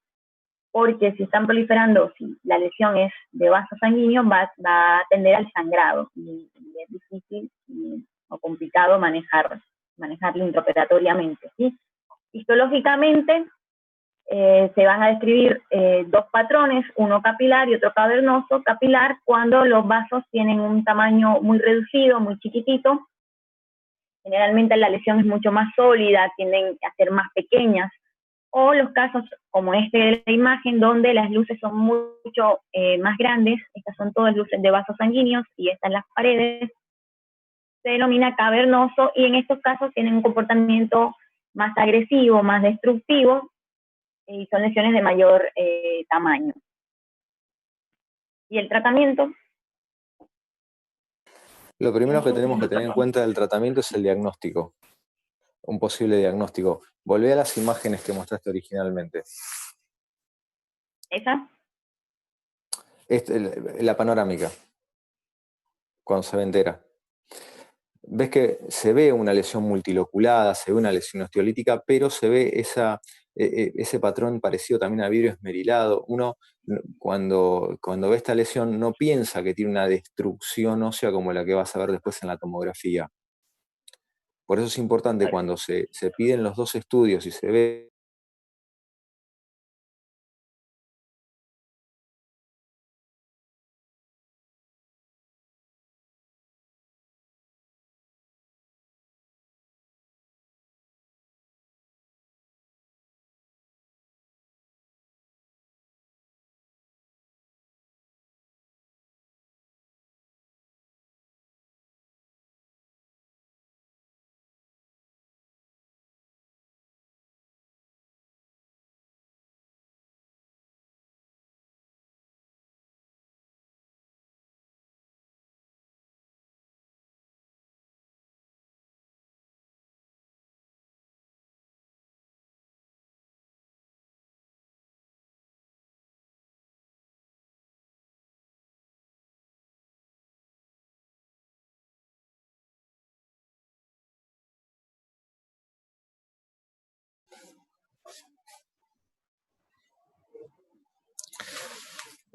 porque si están proliferando, si la lesión es de vaso sanguíneo, va a tender al sangrado, y es difícil o complicado manejarlo intraoperatoriamente, ¿sí? Histológicamente, se van a describir dos patrones, uno capilar y otro cavernoso. Capilar, cuando los vasos tienen un tamaño muy reducido, muy chiquitito. Generalmente la lesión es mucho más sólida, tienden a ser más pequeñas. O los casos como este de la imagen, donde las luces son mucho más grandes. Estas son todas luces de vasos sanguíneos y están las paredes. Se denomina cavernoso, y en estos casos tienen un comportamiento más agresivo, más destructivo, y son lesiones de mayor tamaño. Y el tratamiento. Lo primero que tenemos que tener en cuenta del tratamiento es el diagnóstico, un posible diagnóstico. Volvé a las imágenes que mostraste originalmente. ¿Esa? La panorámica, cuando se ve entera. Ves que se ve una lesión multiloculada, se ve una lesión osteolítica, pero se ve ese patrón parecido también a vidrio esmerilado. Uno, cuando ve esta lesión, no piensa que tiene una destrucción ósea como la que vas a ver después en la tomografía. Por eso es importante, cuando se piden los dos estudios y se ve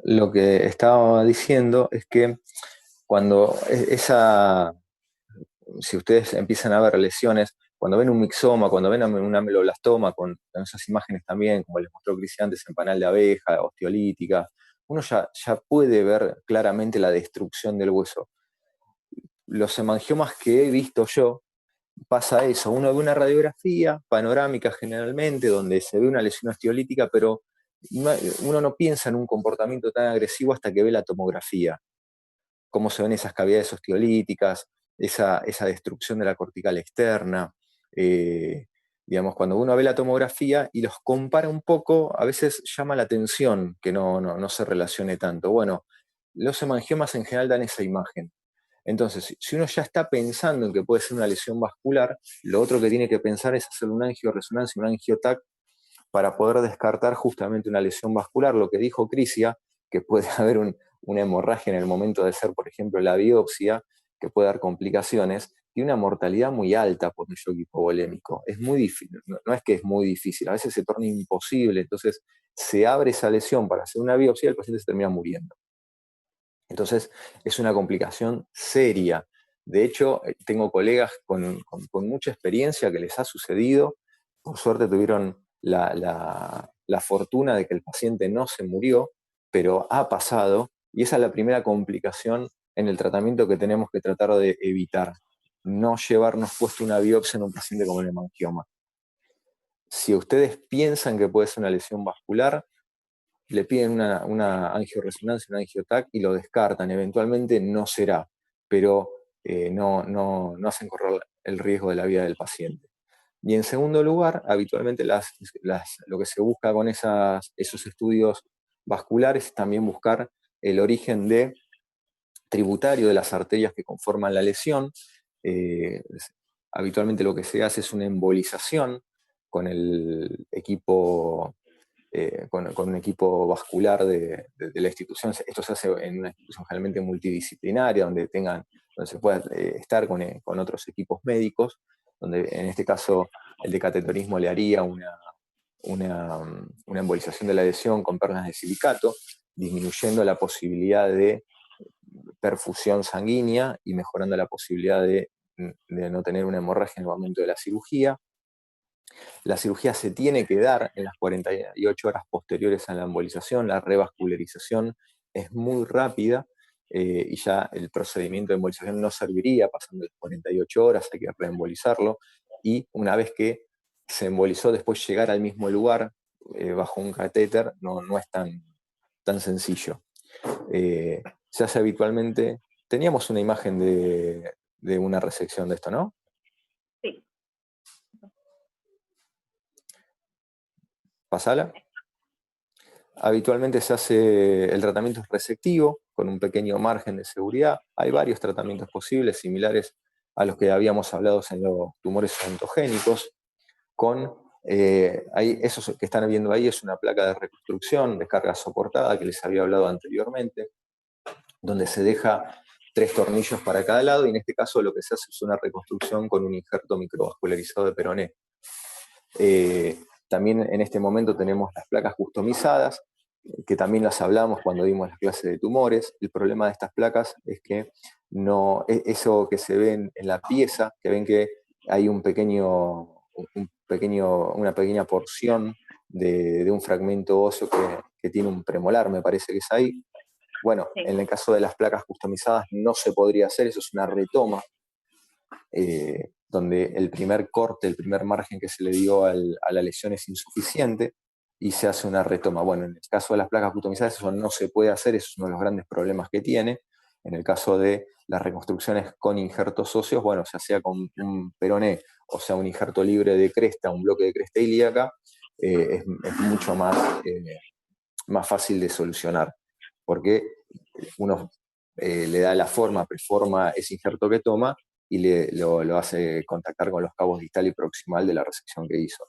lo que estaba diciendo es que cuando si ustedes empiezan a ver lesiones, cuando ven un mixoma, cuando ven un ameloblastoma, con esas imágenes también, como les mostró Cristian antes, en panal de abeja, osteolítica, uno ya puede ver claramente la destrucción del hueso. Los hemangiomas que he visto yo, pasa eso, uno ve una radiografía panorámica generalmente, donde se ve una lesión osteolítica, pero uno no piensa en un comportamiento tan agresivo hasta que ve la tomografía, cómo se ven esas cavidades osteolíticas, esa destrucción de la cortical externa. Digamos, cuando uno ve la tomografía y los compara un poco, a veces llama la atención que no se relacione tanto. Bueno, los hemangiomas en general dan esa imagen. Entonces, si uno ya está pensando en que puede ser una lesión vascular, lo otro que tiene que pensar es hacer una angioresonancia, un angiotac, para poder descartar justamente una lesión vascular. Lo que dijo Crisia, que puede haber una hemorragia en el momento de hacer, por ejemplo, la biopsia, que puede dar complicaciones, y una mortalidad muy alta por un shock hipovolémico. Es muy difícil, no es que es muy difícil, a veces se torna imposible, entonces se abre esa lesión para hacer una biopsia y el paciente se termina muriendo. Entonces, es una complicación seria. De hecho, tengo colegas con mucha experiencia que les ha sucedido. Por suerte tuvieron la fortuna de que el paciente no se murió, pero ha pasado, y esa es la primera complicación en el tratamiento que tenemos que tratar de evitar. No llevarnos puesto una biopsia en un paciente con un hemangioma. Si ustedes piensan que puede ser una lesión vascular, le piden una angioresonancia, una angiotac y lo descartan. Eventualmente no será, pero no hacen correr el riesgo de la vida del paciente. Y en segundo lugar, habitualmente lo que se busca con esos estudios vasculares es también buscar el origen tributario de las arterias que conforman la lesión. Habitualmente lo que se hace es una embolización con el equipo con un equipo vascular de la institución. Esto se hace en una institución generalmente multidisciplinaria, donde se pueda estar con otros equipos médicos, donde en este caso el de cateterismo le haría una embolización de la lesión con perlas de silicato, disminuyendo la posibilidad de perfusión sanguínea y mejorando la posibilidad de no tener una hemorragia en el momento de la cirugía. La cirugía se tiene que dar en las 48 horas posteriores a la embolización. La revascularización es muy rápida y ya el procedimiento de embolización no serviría pasando las 48 horas, hay que reembolizarlo. Y una vez que se embolizó, después llegar al mismo lugar bajo un catéter no es tan sencillo. Se hace habitualmente. Teníamos una imagen de una resección de esto, ¿no? Sí. Pasala. Habitualmente se hace el tratamiento resectivo con un pequeño margen de seguridad. Hay varios tratamientos posibles similares a los que habíamos hablado en los tumores odontogénicos. Eso que están viendo ahí es una placa de reconstrucción de carga soportada que les había hablado anteriormente, donde se deja 3 tornillos para cada lado, y en este caso lo que se hace es una reconstrucción con un injerto microvascularizado de peroné. También en este momento tenemos las placas customizadas, que también las hablamos cuando dimos las clases de tumores. El problema de estas placas es que eso que se ve en la pieza, que ven que hay una pequeña porción de un fragmento óseo que tiene un premolar, me parece que es ahí. Bueno, sí. En el caso de las placas customizadas no se podría hacer, eso es una retoma, donde el primer corte, el primer margen que se le dio a la lesión es insuficiente y se hace una retoma. Bueno, en el caso de las placas customizadas eso no se puede hacer, eso es uno de los grandes problemas que tiene. En el caso de las reconstrucciones con injertos óseos, bueno, ya sea con un peroné, o sea, un injerto libre de cresta, un bloque de cresta ilíaca, es mucho más fácil de solucionar, porque uno le da la forma, preforma ese injerto que toma y lo hace contactar con los cabos distal y proximal de la resección que hizo.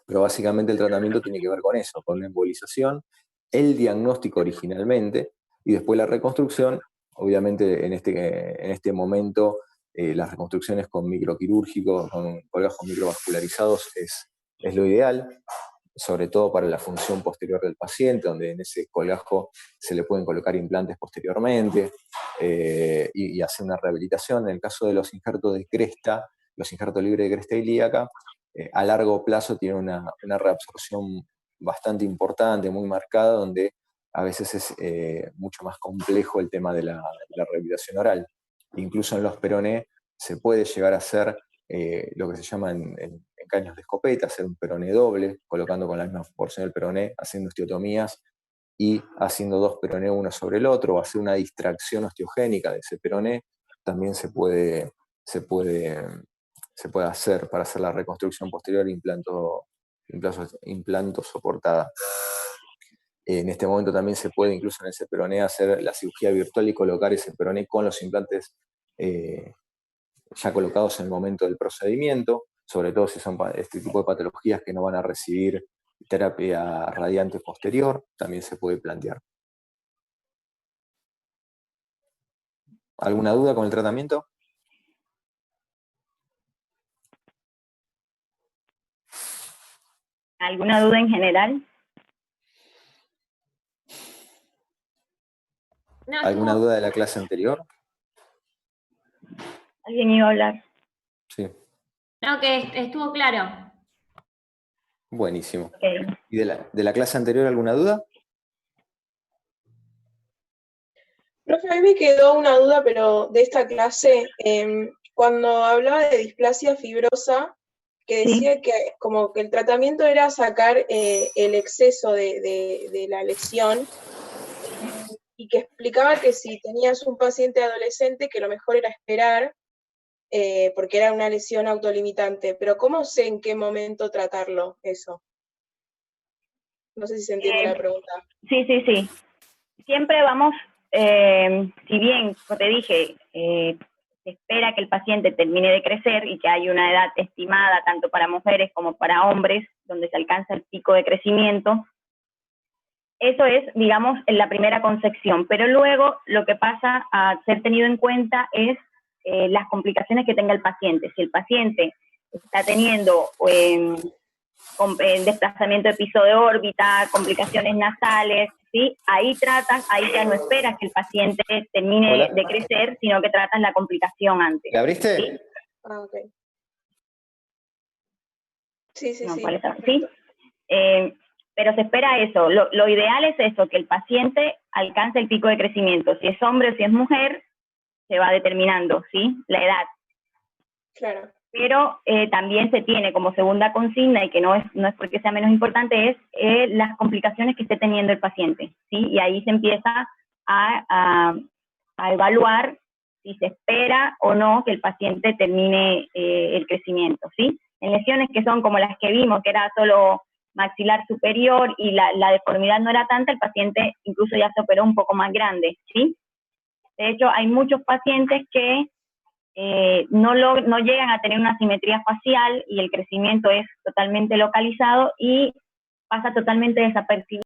Pero básicamente el tratamiento tiene que ver con eso, con una embolización, el diagnóstico originalmente, y después la reconstrucción. Obviamente en este momento las reconstrucciones con microquirúrgicos, con colgajos microvascularizados es lo ideal. sobre todo para la función posterior del paciente, donde en ese colgajo se le pueden colocar implantes posteriormente y hacer una rehabilitación. En el caso de los injertos de cresta, los injertos libres de cresta ilíaca, a largo plazo tienen una reabsorción bastante importante, muy marcada, donde a veces es mucho más complejo el tema de la rehabilitación oral. Incluso en los peroné se puede llegar a hacer lo que se llama en caños de escopeta, hacer un peroné doble, colocando con la misma porción del peroné, haciendo osteotomías y haciendo dos peroné uno sobre el otro, o hacer una distracción osteogénica de ese peroné, también se puede hacer para hacer la reconstrucción posterior implanto soportada. En este momento también se puede, incluso en ese peroné, hacer la cirugía virtual y colocar ese peroné con los implantes ya colocados en el momento del procedimiento, sobre todo si son este tipo de patologías que no van a recibir terapia radiante posterior, también se puede plantear. ¿Alguna duda con el tratamiento? ¿Alguna duda en general? No, ¿Alguna duda de la clase anterior? ¿Alguien iba a hablar? Sí. No, que estuvo claro. Buenísimo. Okay. ¿Y de la clase anterior alguna duda? Profe, a mí me quedó una duda, pero de esta clase, cuando hablaba de displasia fibrosa, que decía que como que el tratamiento era sacar el exceso de la lesión, y que explicaba que si tenías un paciente adolescente, que lo mejor era esperar, porque era una lesión autolimitante, pero ¿cómo sé en qué momento tratarlo eso? No sé si se entiende la pregunta. Sí. Siempre vamos, si bien, como te dije, se espera que el paciente termine de crecer y que hay una edad estimada tanto para mujeres como para hombres, donde se alcanza el pico de crecimiento. Eso es, digamos, en la primera concepción, pero luego lo que pasa a ser tenido en cuenta es las complicaciones que tenga el paciente. Si el paciente está teniendo desplazamiento de piso de órbita, complicaciones nasales, ¿sí? Ahí ya no esperas que el paciente termine de crecer, sino que tratas la complicación antes. ¿La abriste? ¿Sí? Ah, ok. Sí. ¿Sí? Pero se espera eso. Lo ideal es eso, que el paciente alcance el pico de crecimiento. Si es hombre o si es mujer, se va determinando, ¿sí? La edad. Claro. Pero también se tiene como segunda consigna, y que no es porque sea menos importante, es las complicaciones que esté teniendo el paciente, ¿sí? Y ahí se empieza a evaluar si se espera o no que el paciente termine el crecimiento, ¿sí? En lesiones que son como las que vimos, que era solo maxilar superior y la deformidad no era tanta, el paciente incluso ya se operó un poco más grande, ¿sí? De hecho, hay muchos pacientes que no llegan a tener una simetría facial y el crecimiento es totalmente localizado y pasa totalmente desapercibido.